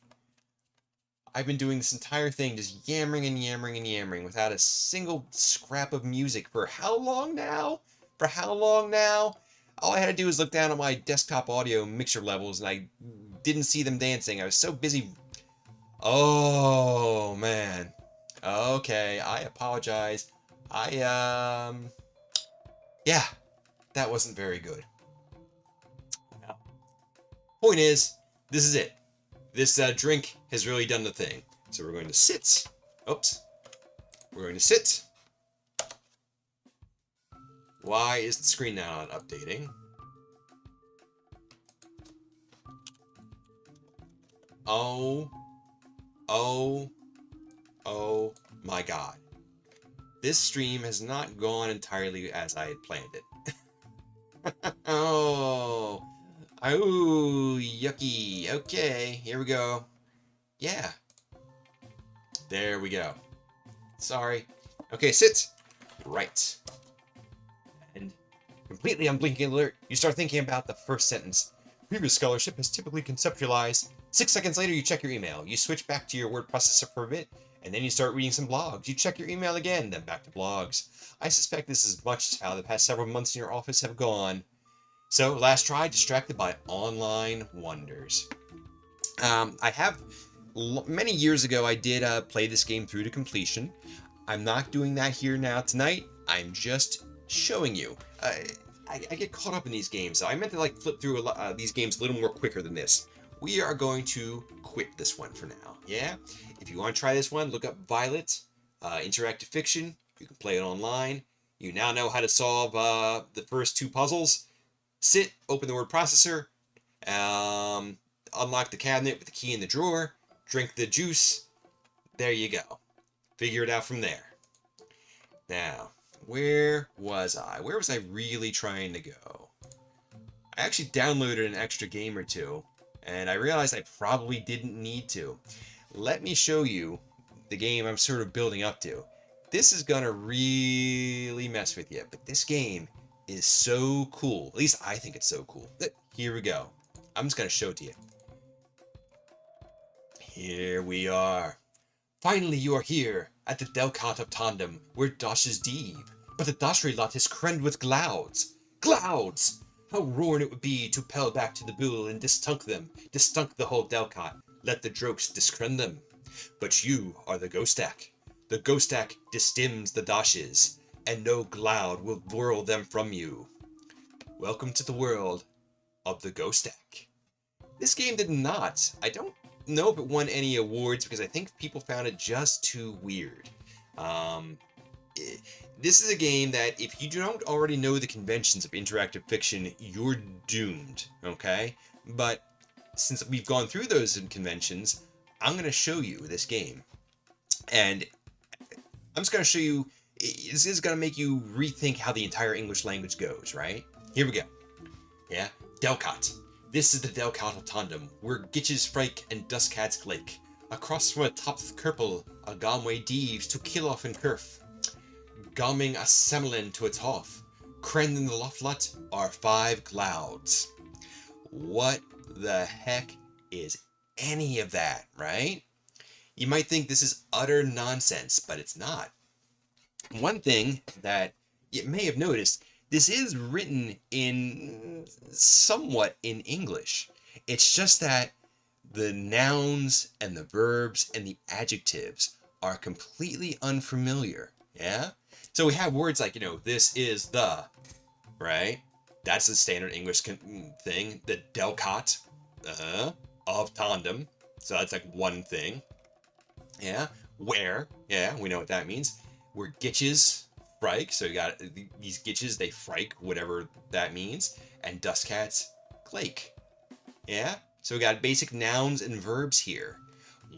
A: I've been doing this entire thing just yammering and yammering and yammering without a single scrap of music for how long now? For how long now? All I had to do was look down at my desktop audio mixer levels and I didn't see them dancing. I was so busy. Oh, man. Okay, I apologize. Yeah, that wasn't very good. No. Point is, this is it. This drink has really done the thing. So we're going to sit. Oops. We're going to sit. Why is the screen now not updating? Oh my god. This stream has not gone entirely as I had planned it. Oh, yucky. Okay, here we go. Yeah. There we go. Sorry. Okay, sit. Right. And completely unblinking alert, you start thinking about the first sentence. Previous scholarship is typically conceptualized. 6 seconds later, you check your email. You switch back to your word processor for a bit, and then you start reading some blogs. You check your email again, then back to blogs. I suspect this is much how the past several months in your office have gone. So, last try, distracted by online wonders. I have, many years ago, I did play this game through to completion. I'm not doing that here now tonight. I'm just showing you. I get caught up in these games, so I meant to like flip through these games a little more quicker than this. We are going to quit this one for now, yeah? If you want to try this one, look up Violet, Interactive Fiction. You can play it online. You now know how to solve the first 2 puzzles. Sit, open the word processor, unlock the cabinet with the key in the drawer, drink the juice. There you go. Figure it out from there. Now, where was I? Where was I really trying to go? I actually downloaded an extra game or two, and I realized I probably didn't need to. Let me show you the game I'm sort of building up to. This is gonna really mess with you, but this game is so cool. At least I think it's so cool. Here we go. I'm just gonna show it to you. Here we are. Finally you are here, at the Delcart of Tandem, where Dosh is deep. But the Dashri lot is crenned with clouds. Clouds! How roaring it would be to pell back to the bull and distunk them, distunk the whole Delcart, let the drokes discren them. But you are the Ghostak. The Ghostak distims the Dashes, and no cloud will whirl them from you. Welcome to the world of the Ghostak. This game did not. I don't know if it won any awards because I think people found it just too weird. This is a game that if you don't already know the conventions of interactive fiction, you're doomed, okay? But since we've gone through those conventions, I'm going to show you this game. And I'm just going to show you, this is going to make you rethink how the entire English language goes, right? Here we go. Yeah? Delcart. This is the Delcart of Tandem, where Gitches Frike and Duskats Glake. Across from a Topth Kerpel, a Galway Deeves to kill off and Kerf. Galming a Semelin to its Hoff. Kren in the Loftlut are 5 clouds. What the heck is any of that, right? You might think this is utter nonsense, but it's not. One thing that you may have noticed, this is written in somewhat in English. It's just that the nouns and the verbs and the adjectives are completely unfamiliar, yeah? So we have words like, this is the, right? That's the standard English thing. The Delcart of Tandem. So that's like one thing. Yeah. Where, yeah, we know what that means. We're Gitches Frike, so you got these Gitches, they frike, whatever that means. And Duskats Glake. Yeah? So we got basic nouns and verbs here.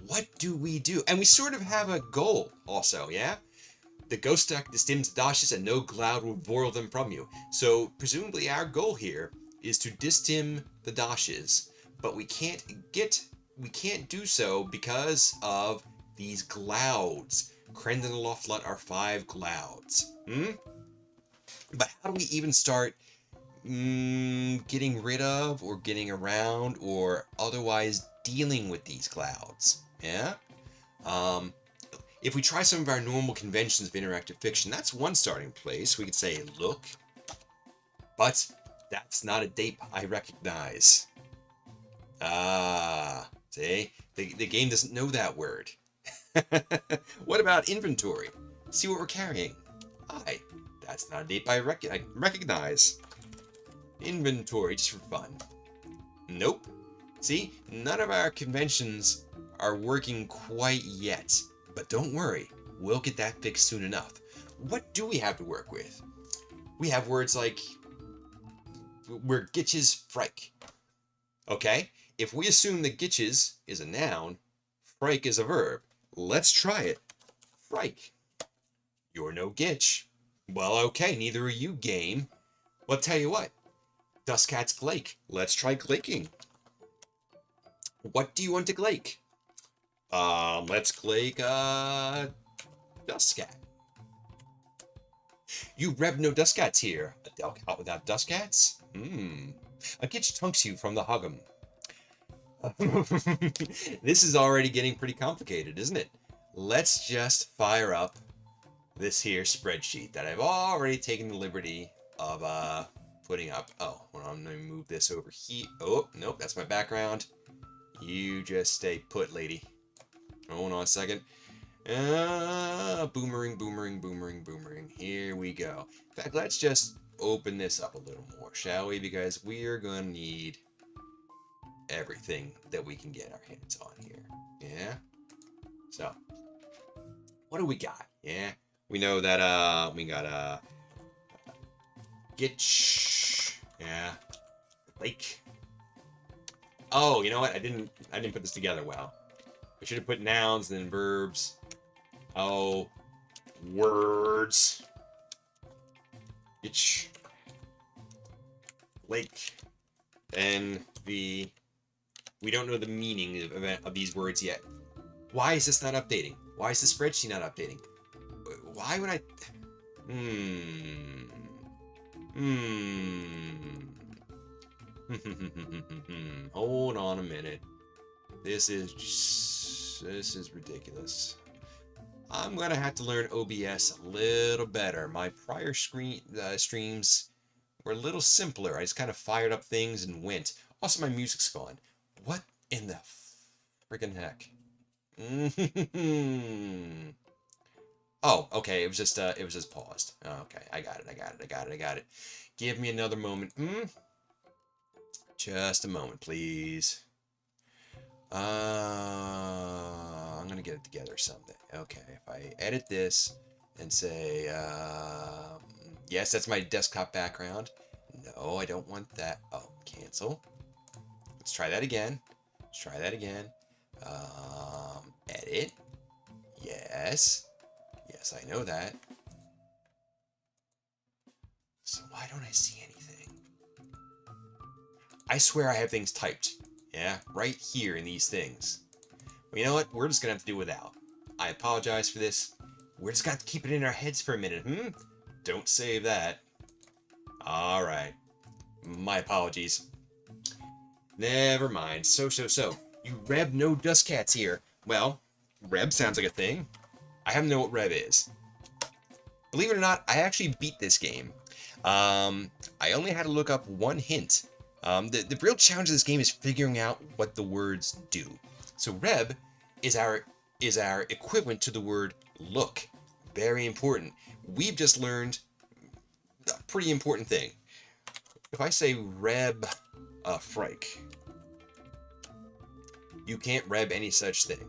A: What do we do? And we sort of have a goal also, yeah? The Ghostak distims the Dashes and no cloud will whirl them from you. So presumably our goal here is to distim the Dashes, but we can't do so because of these clouds. Krend and Loftlut are 5 clouds. But how do we even start getting rid of or getting around or otherwise dealing with these clouds? Yeah? If we try some of our normal conventions of interactive fiction, that's one starting place. We could say, look, but that's not a date I recognize. See? The game doesn't know that word. What about inventory? See what we're carrying. Aye, that's not a date I recognize. Inventory, just for fun. Nope. See, none of our conventions are working quite yet. But don't worry, we'll get that fixed soon enough. What do we have to work with? We have words like, we're Gitches Frike. Okay, if we assume that Gitches is a noun, Frike is a verb, let's try it. Frike. You're no Gitch. Well, okay, neither are you, game. Well, tell you what, Duskats Glake. Let's try glaking. What do you want to glake? Let's glake, Duskat. You rev no Duskats here. A Delcart without Duskats? A Gitch tunks you from the Huggum. This is already getting pretty complicated, isn't it? let's just fire up this here spreadsheet that I've already taken the liberty of putting up. Oh, well, I'm gonna move this over here. Oh, nope, that's my background. You just stay put, lady. Hold on a second. Boomerang, boomerang, boomerang, boomerang. Here we go. In fact, let's just open this up a little more, shall we? Because we are gonna need everything that we can get our hands on here. Yeah. So, what do we got? Yeah. We know that we got Gitch. Yeah. Lake. Oh, you know what? I didn't put this together well. We should have put nouns and then verbs. Oh, words. Gitch. Lake. And we don't know the meaning of these words yet. Why is this not updating? Why is the spreadsheet not updating? Why would I... Hold on a minute. This is ridiculous. I'm gonna have to learn OBS a little better. My prior streams were a little simpler. I just kind of fired up things and went. Also, my music's gone. What in the friggin' heck? Oh, okay. It was just paused. Okay, I got it. Give me another moment. Just a moment, please. I'm gonna get it together someday. Okay, if I edit this and say, yes, that's my desktop background. No, I don't want that. Oh, cancel. Let's try that again. Edit. Yes. Yes, I know that. So why don't I see anything? I swear I have things typed. Yeah, right here in these things. Well, you know what? We're just gonna have to do without. I apologize for this. We're just gonna have to keep it in our heads for a minute. Don't save that. Alright. My apologies. Never mind. So. You Reb no dust cats here. Well, Reb sounds like a thing. I have to know what Reb is. Believe it or not, I actually beat this game. I only had to look up one hint. The real challenge of this game is figuring out what the words do. So Reb is our equivalent to the word look. Very important. We've just learned a pretty important thing. If I say Reb Frike, you can't Reb any such thing.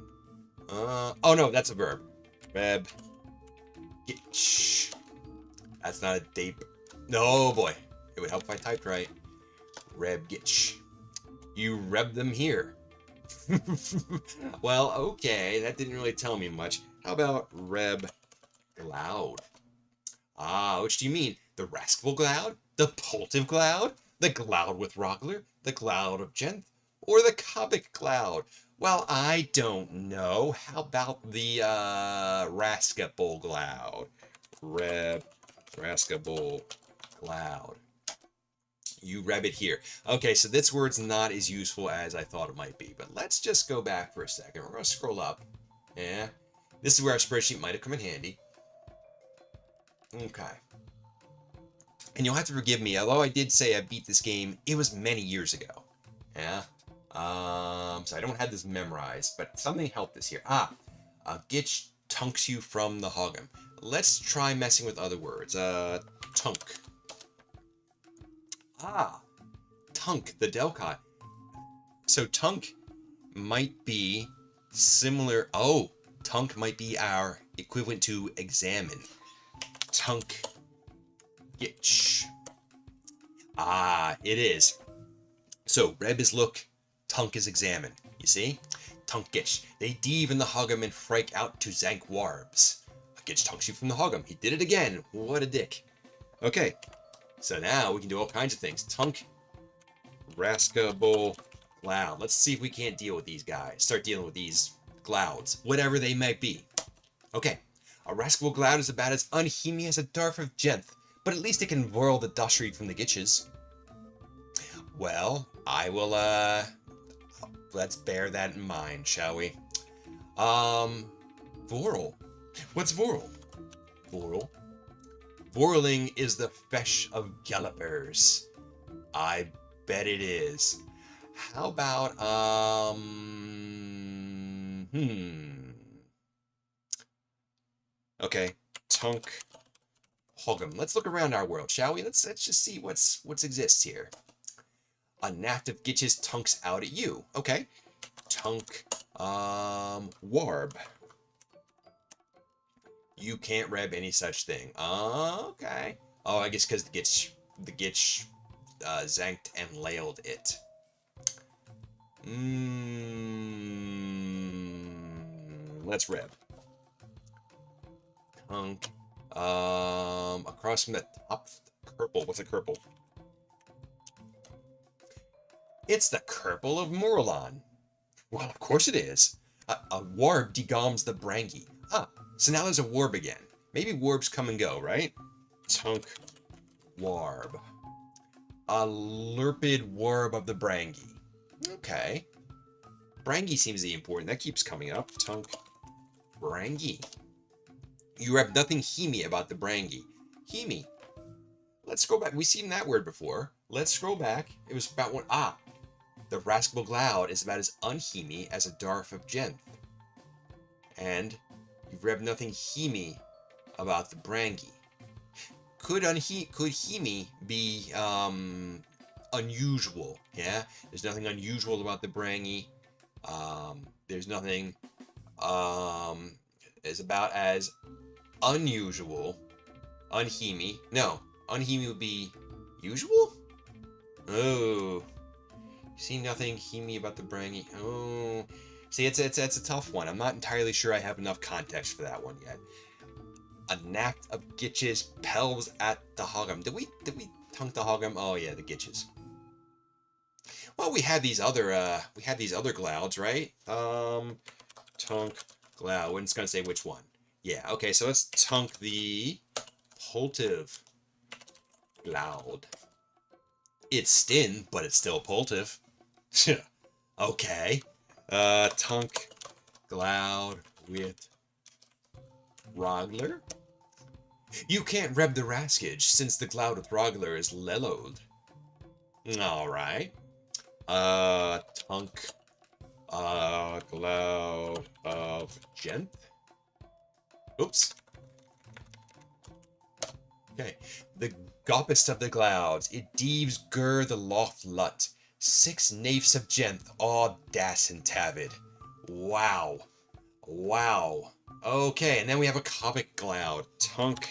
A: Oh no, that's a verb. Reb Gitch. That's not a date. No, boy. It would help if I typed right. Reb Gitch. You Reb them here. Well, okay. That didn't really tell me much. How about Reb Gloud? Which do you mean? The Rascal Gloud? The Poltiv Gloud? The Gloud with Rockler? The Gloud of Jenth? Or the Cobic Gloud? Well, I don't know. How about the Rascable Gloud? Rascable Gloud. You Reb it here. Okay, so this word's not as useful as I thought it might be, but let's just go back for a second. We're going to scroll up. Yeah. This is where our spreadsheet might have come in handy. Okay. And you'll have to forgive me, although I did say I beat this game, it was many years ago. Yeah. So I don't have this memorized, but something helped this here. Gitch tunks you from the Hoggum. Let's try messing with other words. Tunk. Tunk, the Delcott. So tunk might be similar. Oh, tunk might be our equivalent to examine. Tunk. Gitch. It is. So Reb is look, tunk is examine. You see? Tunk Gitch. They deeve in the Hoggum and frike out to Zank Warbs. Gitch tunks you from the Hoggum. He did it again. What a dick. Okay. So now we can do all kinds of things. Tunk, Rascable, Gloud. Let's see if we can't deal with these guys. Start dealing with these Glouds, whatever they might be. Okay, a Rascable Gloud is about as unhemy as a Darf of Jenth, but at least it can roil the Dustreed from the Gitches. Well, I will, let's bear that in mind, shall we? Vorl. What's Vorl? Vorl. Vorling is the flesh of gallopers. I bet it is. How about, Okay, Tunk Hogum. Let's look around our world, shall we? Let's just see what's exists here. A Naft of Gitches tunks out at you. Okay. Tunk, Warb. You can't reb any such thing. Okay. Oh, I guess because the Gitch zanked and lailed it. Let's reb. Tunk. Across from the top, Kerple. What's a Kerple? It's the Kerple of Morlon. Well, of course it is. A Warb degoms the Brangi. Ah, so now there's a Warb again. Maybe Warbs come and go, right? Tunk Warb. A Lurpid Warb of the Brangi. Okay. Brangi seems to be important. That keeps coming up. Tunk Brangi. You have nothing Hemi about the Brangi. Hemi. Let's scroll back. We've seen that word before. Let's scroll back. It was about one. Ah. The Rascal Gloud is about as unhemi as a Darf of Jenth. And you've read nothing Hemi about the Brangi. Could Hemi be unusual? Yeah? There's nothing unusual about the Brangi. There's nothing is about as unusual. Unhemi. No. Unhemi would be usual? Oh. See nothing Hemi about the Brangi. Oh. See, it's a tough one. I'm not entirely sure I have enough context for that one yet. A Naft of Gitches pelves at the Hogum. Did we tunk the Hogum? Oh yeah, the Gitches. Well, we had these other Glouds, right? Tunk Gloud. We're just gonna say which one. Yeah, okay, so let's tunk the Poltiv Gloud. It's Stin, but it's still Poltiv. Okay. Tunk Gloud with Rogler. You can't reb the Raskage since the Gloud with Rogler is Lelod. Alright. Tunk Gloud of Jenth. Oops. Okay. The Goppest of the Clouds. It deeves Gur the Loft Lut. 6 Nafes of Jenth. Audace and Tavid. Wow. Wow. Okay, and then we have a Cobic Gloud. Tunk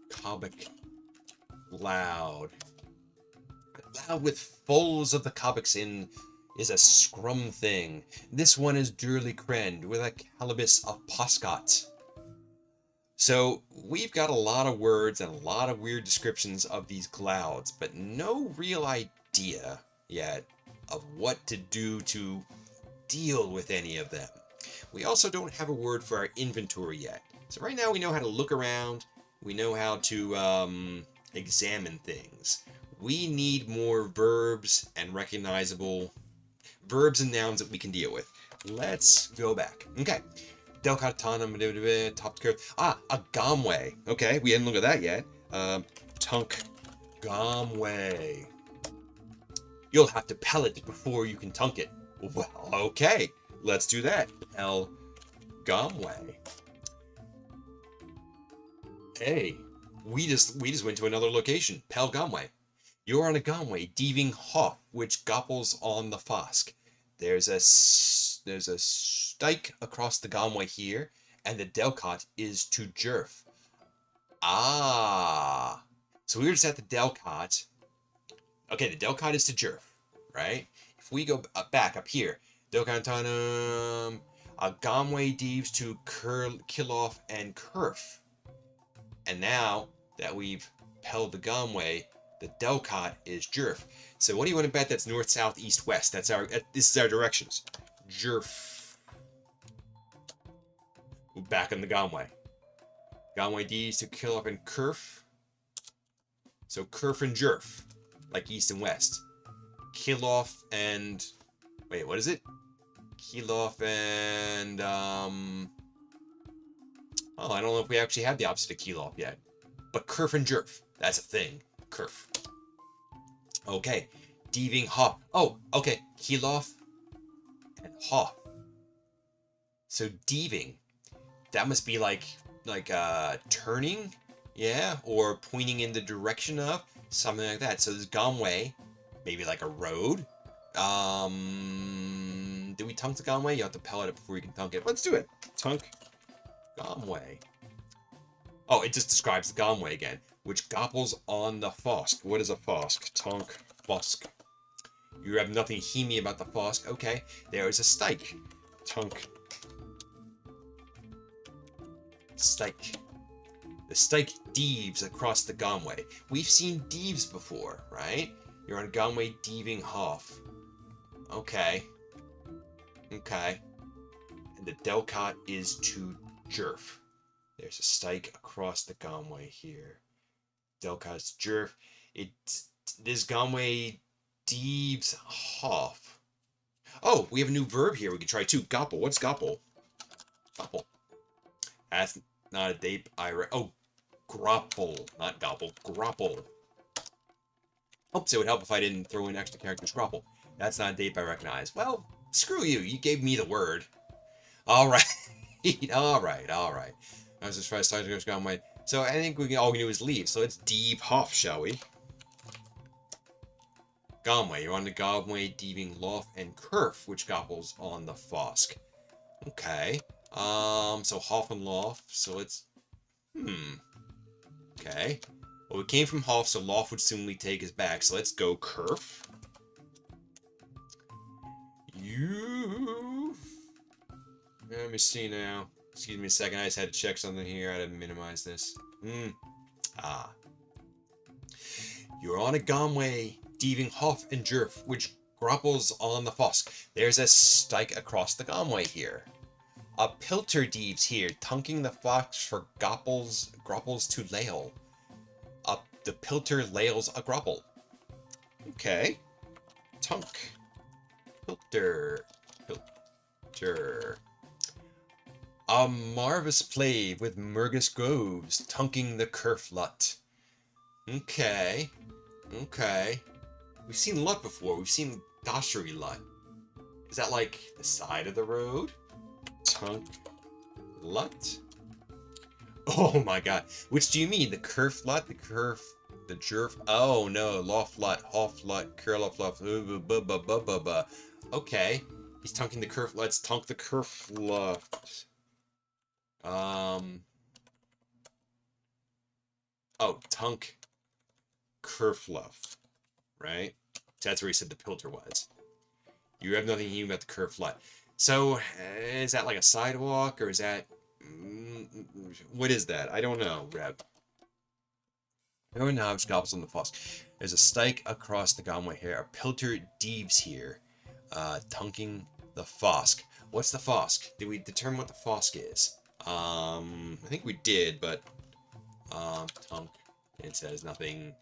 A: Cobic Gloud. Gloud with foals of the Cobics in is a scrum thing. This one is Durly Krend with a Calibus of Poscot. So we've got a lot of words and a lot of weird descriptions of these Glouds, but no real idea yet of what to do to deal with any of them. We also don't have a word for our inventory yet. So right now we know how to look around, we know how to examine things. We need more verbs and recognizable verbs and nouns that we can deal with. Let's go back. Okay. Delcatanum, top curve. Ah, a Gomway. Okay, we hadn't looked at that yet. Tunk Gomway. You'll have to pel it before you can tunk it. Well, okay. Let's do that. Pel Gomway. Hey, we just went to another location. Pel Gomway. You're on a Gomway, deeving Hoff, which gopples on the Fosk. There's a stike across the Gomway here, and the Delcot is to Jerf. Ah. So we were just at the Delcot. Okay, the Delcot is to Jerf, right? If we go back up here, Delcantanum, a Gomway deeves to Killoff and Kerf. And now that we've pelled the Gomway, the Delcot is Jerf. So what do you want to bet that's north, south, east, west? This is our directions. Jerf. Back in the Gomway. Gomway deeves to Killoff and Kerf. So Kerf and Jerf, like east and west. Killoff and... Wait, what is it? Killoff and... Oh, I don't know if we actually have the opposite of Kilof yet. But Kerf and Jerf. That's a thing. Kerf. Okay. Dieving Hoff. Oh, okay. Kilof and Hoff. So Dieving. That must be like turning, yeah, or pointing in the direction of something like that. So there's Gamway, maybe like a road. Do we tunk the Gamway? You have to pellet it before you can tunk it. Let's do it. Tunk Gamway. Oh, it just describes the Gamway again, which gopples on the Fosk. What is a Fosk? Tunk Fosk. You have nothing heamy about the Fosk. Okay, there is a Stike. Tunk Stike. The Stike Deeves across the Gamway. We've seen Deeves before, right? You're on Gamway Dieving Hoff. Okay. Okay. And the Delcot is to Jerf. There's a Stike across the Gamway here. Delcot's Jerf. This Gamway Deeves Hoff. Oh, we have a new verb here we can try too. Gopple. What's Gopple? Gopple. That's not a dape oh, grapple, not gopple, grapple. Oops, it would help if I didn't throw in extra characters. Grapple. That's not a dape I recognize. Well, screw you. You gave me the word. All right. all right. I was just trying to start to go my. So I think all we can do is leave. So let's Dieve Hoff, shall we? Gamway. You're on the Gamway, Dieving Lof and Kerf, which gopples on the Fosk. Okay. So Hoff and Lof, so it's, okay. Well, we came from Hoff, so Lof would soonly take us back, so let's go Kerf. Let me see now. Excuse me a second, I just had to check something here, I had to minimize this. You're on a Gamway, Dieving Hoff and Jerf, which grapples on the Fosk. There's a Stike across the Gamway here. A Pilter Deeves here, tunking the Fox for grapples to Lael. The Pilter lails a grapple. Okay. Tunk. Pilter. A Marvis Plave with Murgus Groves, tunking the Kerflut. Okay. We've seen Lut before. We've seen Dashri Lut. Is that like the side of the road? Tunk Lut? Oh my god. Which do you mean? The Kerf Lut? The Jerf? Oh no. Lof Lut, Hoff Lut, Kerlof Lut. Okay. He's tunking the Kerf. Let's tunk the Kerf Lut. Oh, tunk Kerfluff. Right? That's where he said the Pilter was. You have nothing even about the Kerflut. So, is that like a sidewalk, or is that... what is that? I don't know, Reb. Everyone now has gobbles on the Fosk. There's a Stike across the Gamway here. A Pilter Deeves here. Tunking the Fosk. What's the Fosk? Did we determine what the Fosk is? I think we did, but... tunk. It says nothing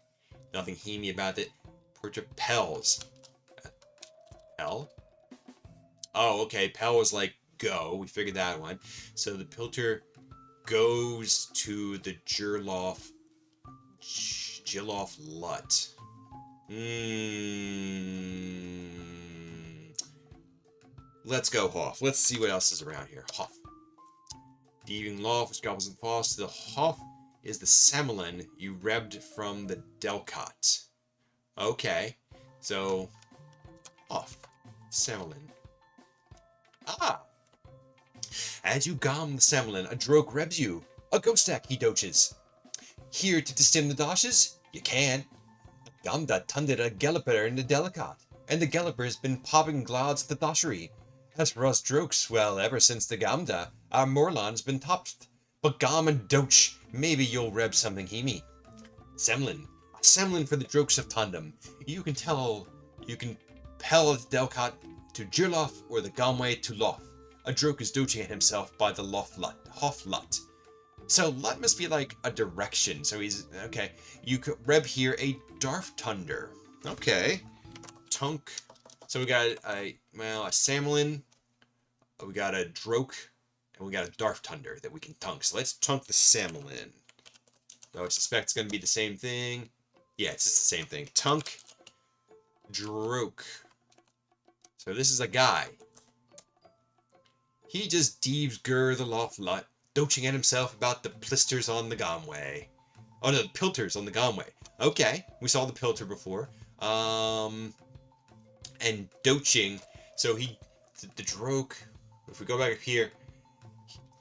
A: heamy about it. Portrait Pels. Pel? Oh, okay. Pel was like go. We figured that one. So the Pilter goes to the Jilof Lut. Let's go Hoff. Let's see what else is around here. Hoff. Dieving Lof, which gobbles and falls. The Hoff is the Semlin you rebbed from the Delcot. Okay. So, Hoff. Semlin. As you gom the Semlin, a Droke rebs you. A Ghostak he doches. Here to distim the doshes? You can. Gamda tunded a Gelliper in the Delicate, and the Gelliper's been popping glods the doshery. As for us Drokes, well, ever since the Gamda, our Morlan's been topped. But Gom and Doch, maybe you'll reb something heamy. Semlin. A Semlin for the Drokes of Tundum. You can pel the Delcot to Jirlof or the Gamway to Lof. A Droke is doching at himself by the Hoff Lut. So Lut must be like a direction. So he's okay. You could reb here a Darf Tunder. Okay. Tunk. So we got a Samlin. We got a Droke. And we got a Darftundr that we can tunk. So let's tunk the Samelin. So I suspect it's going to be the same thing. Yeah, it's just the same thing. Tunk Droke. So this is a guy. He just deeves gur the Loftlut, doching at himself about the plisters on the Gomway. Oh no, the pilters on the Gomway. Okay, we saw the pilter before. And doching. So the Droke, if we go back up here,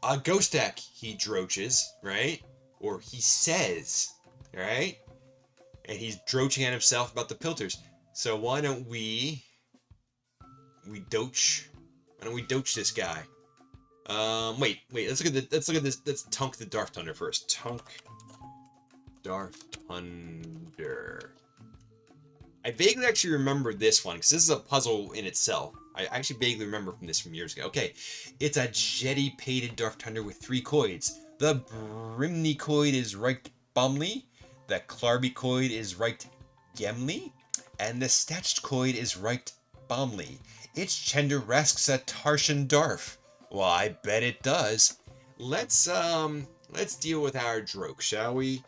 A: Ghostak he droches, right? Or he says, right? And he's droching at himself about the pilters. So why don't we doch? Why don't we doch this guy? Wait. Let's look at this. Let's tunk the Darftundr first. Tunk Darftundr. I vaguely actually remember this one because this is a puzzle in itself. I actually vaguely remember from years ago. Okay, it's a jetty-pated Darftundr with 3 coids. The Brimneycoid is right Bumley, the Clarbycoid is right Gemley, and the Statchcoid is right Bomley. It's Chender Rasks a Tarshan Darf. Well, I bet it does. Let's deal with our Droke, shall we?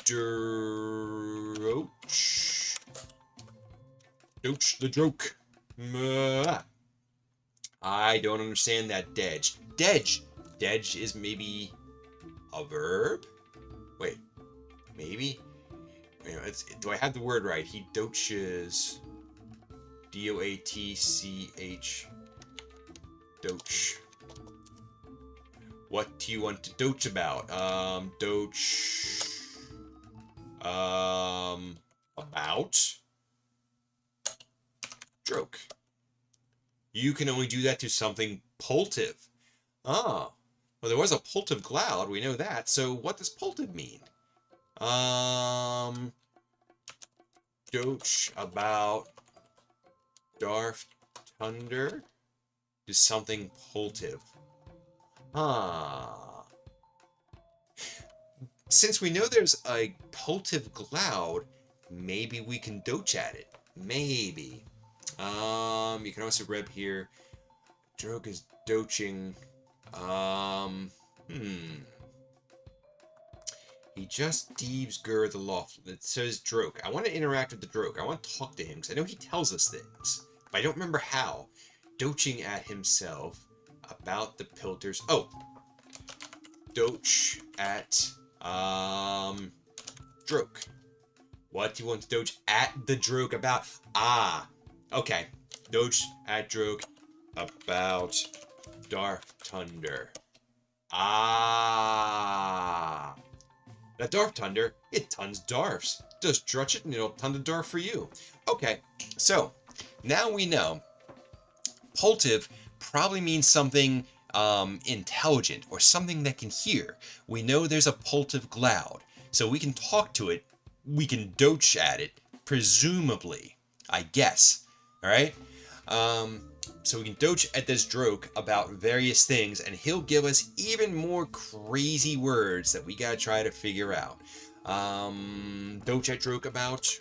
A: Droch. Doch the Droke. I don't understand that Dej. Dej is maybe a verb? Wait, maybe? Do I have the word right? He doches. D-O-A-T-C-H. Doch. What do you want to doch about? Doch. About? Droke. You can only do that to something pultive. Ah. Well, there was a pultive cloud, we know that. So what does pultive mean? Doch about Darftundr to something pultive. Ah. Since we know there's a pultive cloud, maybe we can doch at it. Maybe. You can also grab here. Droke is doching. He just deeves gur the loft. It says Droke. I want to interact with the Droke. I want to talk to him because I know he tells us things, but I don't remember how. Doching at himself about the pilters. Oh, doch at Droke. What do you want to doch at the Droke about? Ah, okay. Doch at Droke about Darftundr. Ah. That Darftundr, it tons Darfs. Just drutch it and it'll ton the Darf for you. Okay, so now we know pultive probably means something intelligent or something that can hear. We know there's a pultive cloud, so we can talk to it. We can doch at it, presumably, I guess. All right. So we can doch at this Droke about various things, and he'll give us even more crazy words that we gotta try to figure out. Doch at Droke about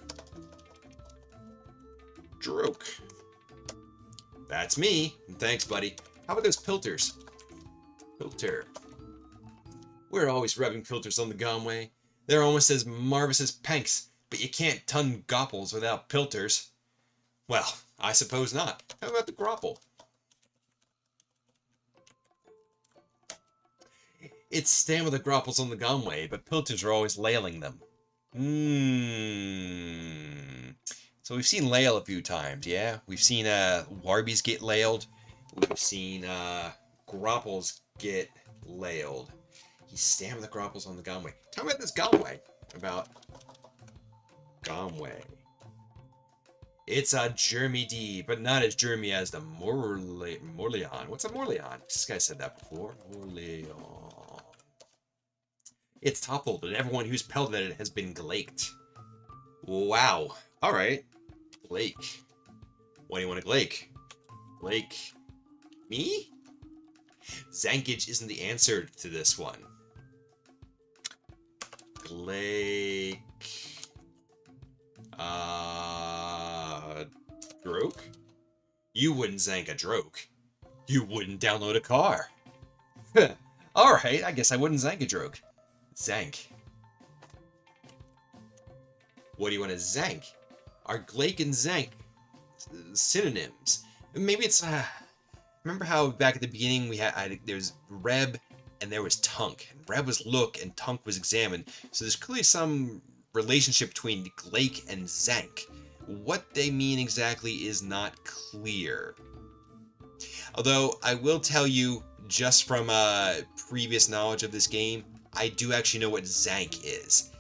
A: Droke. That's me. Thanks, buddy. How about those pilters? Pilter. We're always rubbing filters on the Gomway. They're almost as marvelous as Panks, but you can't ton gopples without pilters. Well, I suppose not. How about the grapple? It's stand with the grapples on the Gomway, but pilters are always lailing them. So we've seen lail a few times, yeah? We've seen Warbies get lailed. We've seen grapples get lailed. He's stand with the grapples on the Gomway. Tell me about this Gomway. About Gomway. It's a Jeremy D, but not as Jeremy as the Morleon. What's a Morleon? This guy said that before. Morleon. It's toppled, and everyone who's pelted at it has been glaked. Wow. Alright. Glake. What do you want to glake? Glake. Me? Zankage isn't the answer to this one. Glake. Droke? You wouldn't zank a Droke. You wouldn't download a car. Alright, I guess I wouldn't zank a joke. Zank. What do you want to zank? Are Glake and zank synonyms? Maybe it's... remember how back at the beginning we had there's Reb and there was Tunk. And Reb was look and Tunk was examine. So there's clearly some relationship between Glake and zank. What they mean exactly is not clear. Although I will tell you, just from previous knowledge of this game, I do actually know what zank is.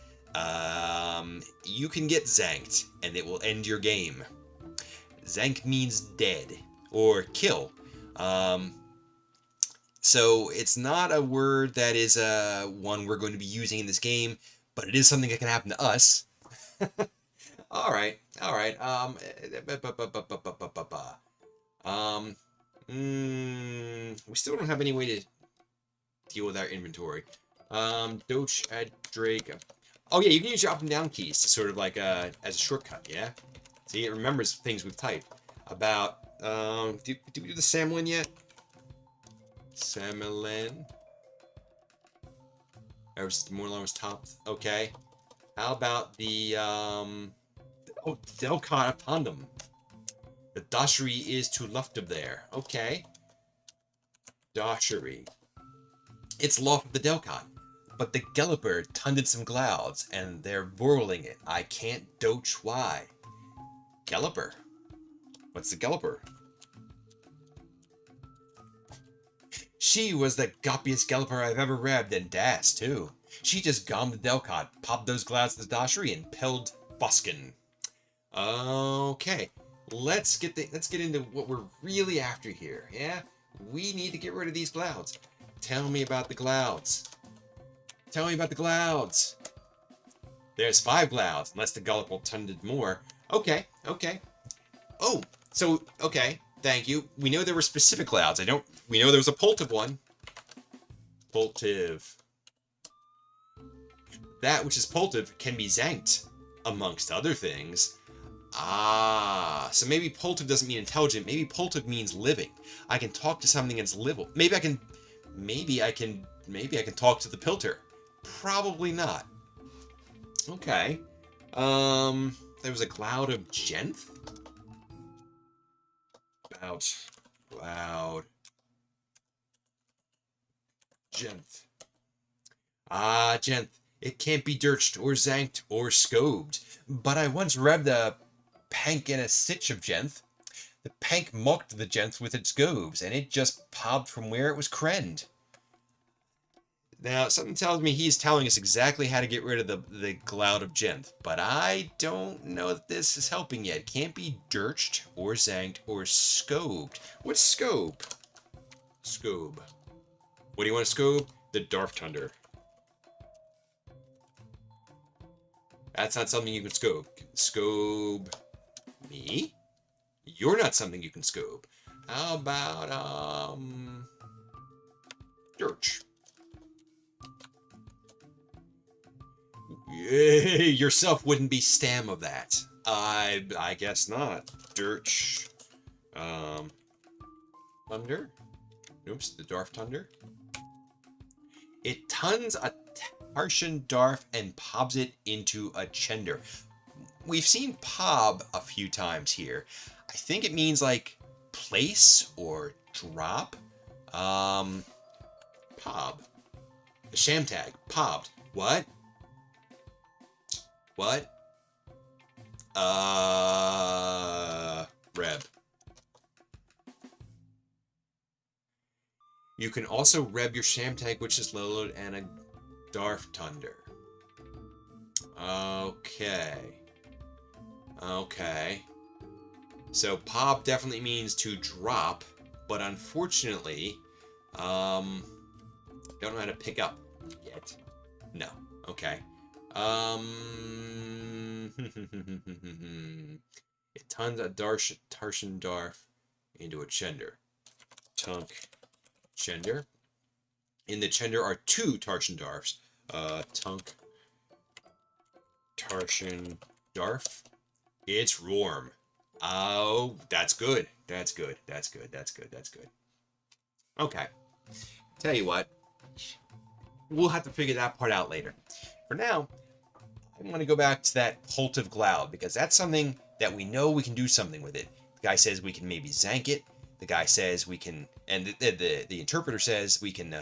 A: You can get zanked, and it will end your game. Zank means dead, or kill. So it's not a word that is one we're going to be using in this game, but it is something that can happen to us. Alright. We still don't have any way to deal with our inventory. Doge, add Drake. Oh yeah, you can use your up and down keys to sort of like as a shortcut, yeah? See, it remembers things we've typed. About, did we do the Samlin yet? Samlin. Morlon was top. Okay. How about the, oh, Delcott Tandem. The Doshery is to left of there. Okay. Doshery. It's loft of the Delcott. But the Gelliper tunded some clouds, and they're whirling it. I can't doche why. Gelliper. What's the Gelliper? She was the goppiest Gelliper I've ever rebbed, and das, too. She just gommed the Delcott, popped those clouds to the Doshery, and pilled Buskin. Okay. Let's get into what we're really after here, yeah? We need to get rid of these clouds. Tell me about the clouds. Tell me about the clouds. There's 5 clouds, unless the Gullible tunded more. Okay. Oh, so, okay, thank you. We know there were specific clouds. We know there was a Poltiv one. Poltiv. That which is Poltiv can be zanked, amongst other things. Ah, so maybe Poltiv doesn't mean intelligent. Maybe Poltiv means living. I can talk to something that's livable. Maybe I can talk to the Pilter. Probably not. Okay. There was a cloud of Genth? About cloud. Genth. Ah, Genth. It can't be dirched or zanked or scobed. But I once rebbed a pank in a sitch of Genth. The pank mocked the Genth with its goves, and it just popped from where it was krenned. Now, something tells me he's telling us exactly how to get rid of the cloud of Genth, but I don't know that this is helping yet. It can't be dirched or zanked or scobed. What's scobe? Scobe. What do you want to scobe? The Darftunder. That's not something you can scobe. Scobe me? You're not something you can scobe. How about, Dirch? Yourself wouldn't be stam of that. I guess not. Dirch. Thunder? Oops, the Darftunder. It tons a Tarshan Darf and pobs it into a Chender. We've seen pob a few times here. I think it means like place or drop. Pob. The Shamtag. Pobbed. What? What? Reb. You can also reb your Shamtag, which is Lilod and a Darftunder. Okay. So pop definitely means to drop, but unfortunately, don't know how to pick up yet. No. Okay. It tons a Tarshan Darf into a Chender. Tunk. Chender. In the Chender are 2 Tarshan Darfs. Tunk. Tarshan Darf. It's Rorm. Oh, that's good. That's good. Okay. Tell you what, we'll have to figure that part out later. For now, I want to go back to that Pult of Gloud, because that's something that we know we can do something with it. The guy says we can maybe zank it. The guy says we can, and the interpreter says we can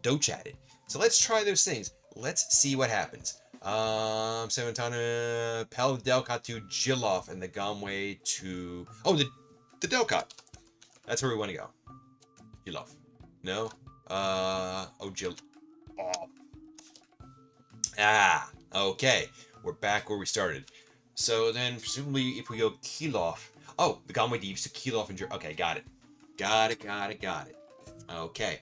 A: doge at it. So let's try those things. Let's see what happens. Savantana, Pal Delcott to Jiloff, and the Gomway to the Delcott. That's where we want to go. Jiloff. No. Jill. Oh. Ah. Okay. We're back where we started. So then, presumably, if we go Kilof. Oh, the Gomway Deeps to Kilof and okay, got it. Got it. Okay.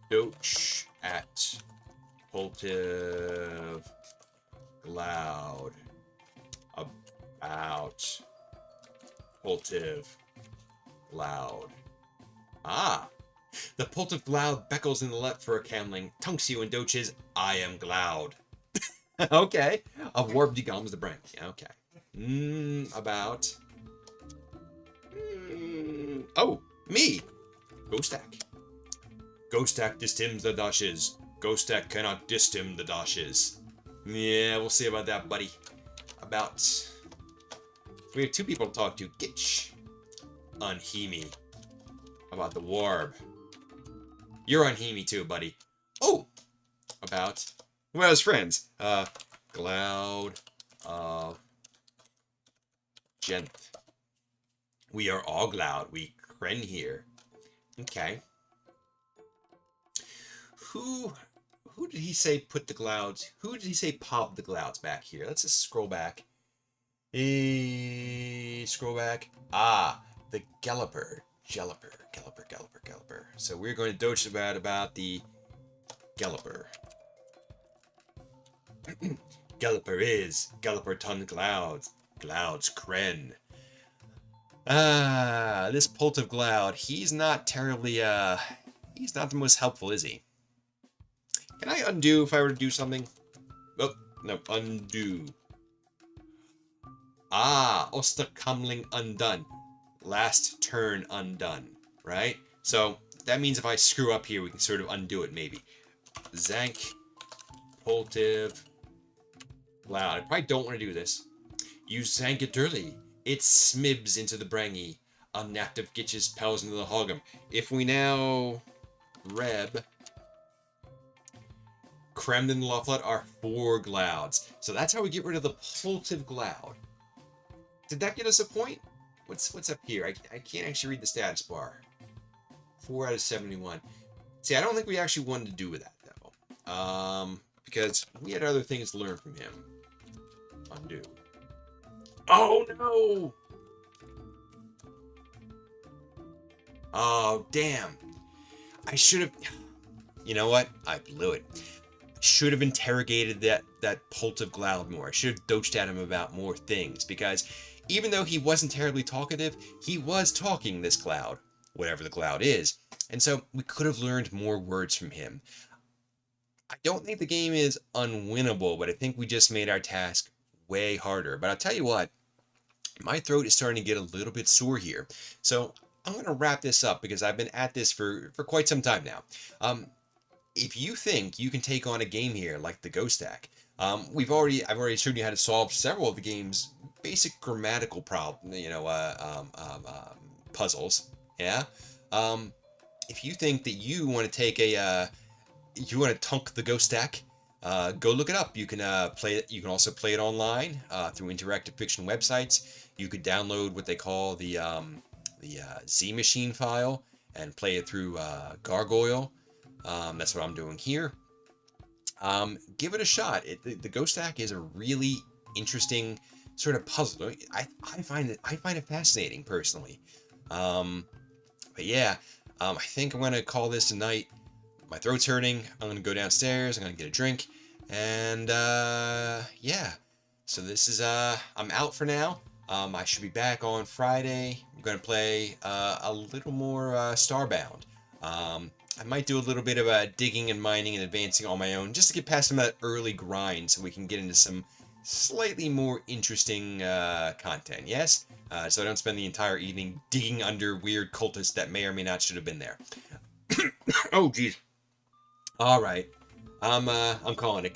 A: Doge at Pultive Gloud about Pultive Gloud. Ah, the Pultive Gloud beckles in the left for a camling. Tunks you and doches, I am Gloud. Okay. A warp degums the brain. Okay. About. Oh, me. Ghostak. Ghostak distims the dashes. Ghostak cannot distim the dashes. Yeah, we'll see about that, buddy. About. We have two people to talk to. Gitch. Unhemi. About the warb. You're unhemi too, buddy. Oh! About. Well, as friends. Gloud of Genth. We are all Gloud. We Kren here. Okay. Who did he say put the Glouds? Who did he say pop the Glouds back here? Let's just scroll back. Scroll back. Ah, the Galloper. Galloper. So we're going to doge about the Galloper. Galloper is Galloper ton Glouds. Glouds Kren. Ah, this Pult of Gloud, he's not terribly, he's not the most helpful, is he? Can I undo if I were to do something? Oh, no, undo. Ah, Osterkamling undone. Last turn undone, right? So, that means if I screw up here, we can sort of undo it, maybe. Zank, Pultive, Gloud. I probably don't want to do this. Use Zank it early. It smibs into the Brangy. Unactive Gitches pels into the Hogum. If we now Reb Kremden and Lofflet are 4 Glouds. So that's how we get rid of the Pultive Gloud. Did that get us a point? What's up here? I can't actually read the status bar. 4 out of 71. See, I don't think we actually wanted to do with that, though. Because we had other things to learn from him. Undo. Oh, no! Oh, damn. I should have... You know what? I blew it. Should have interrogated that Pult of Gloud more. I should have doged at him about more things, because even though he wasn't terribly talkative, he was talking this Gloud, whatever the Gloud is, and so we could have learned more words from him. I don't think the game is unwinnable, but I think we just made our task way harder. But I'll tell you what, my throat is starting to get a little bit sore here, so I'm going to wrap this up because I've been at this for quite some time now. If you think you can take on a game here like the Ghostak, I've already shown you how to solve several of the game's basic grammatical puzzles. Yeah. If you think that you want to take you want to tunk the Ghostak, go look it up. You can play it. You can also play it online through interactive fiction websites. You could download what they call the Z Machine file and play it through Gargoyle. That's what I'm doing here. Give it a shot. The Ghostak is a really interesting sort of puzzle. I find it fascinating personally. But yeah, I think I'm gonna call this a night. My throat's hurting. I'm gonna go downstairs. I'm gonna get a drink, and yeah. So this is I'm out for now. I should be back on Friday. I'm gonna play a little more Starbound. I might do a little bit of digging and mining and advancing on my own just to get past some of that early grind so we can get into some slightly more interesting content, yes? So I don't spend the entire evening digging under weird cultists that may or may not should have been there. Oh, jeez. All right. I'm calling it.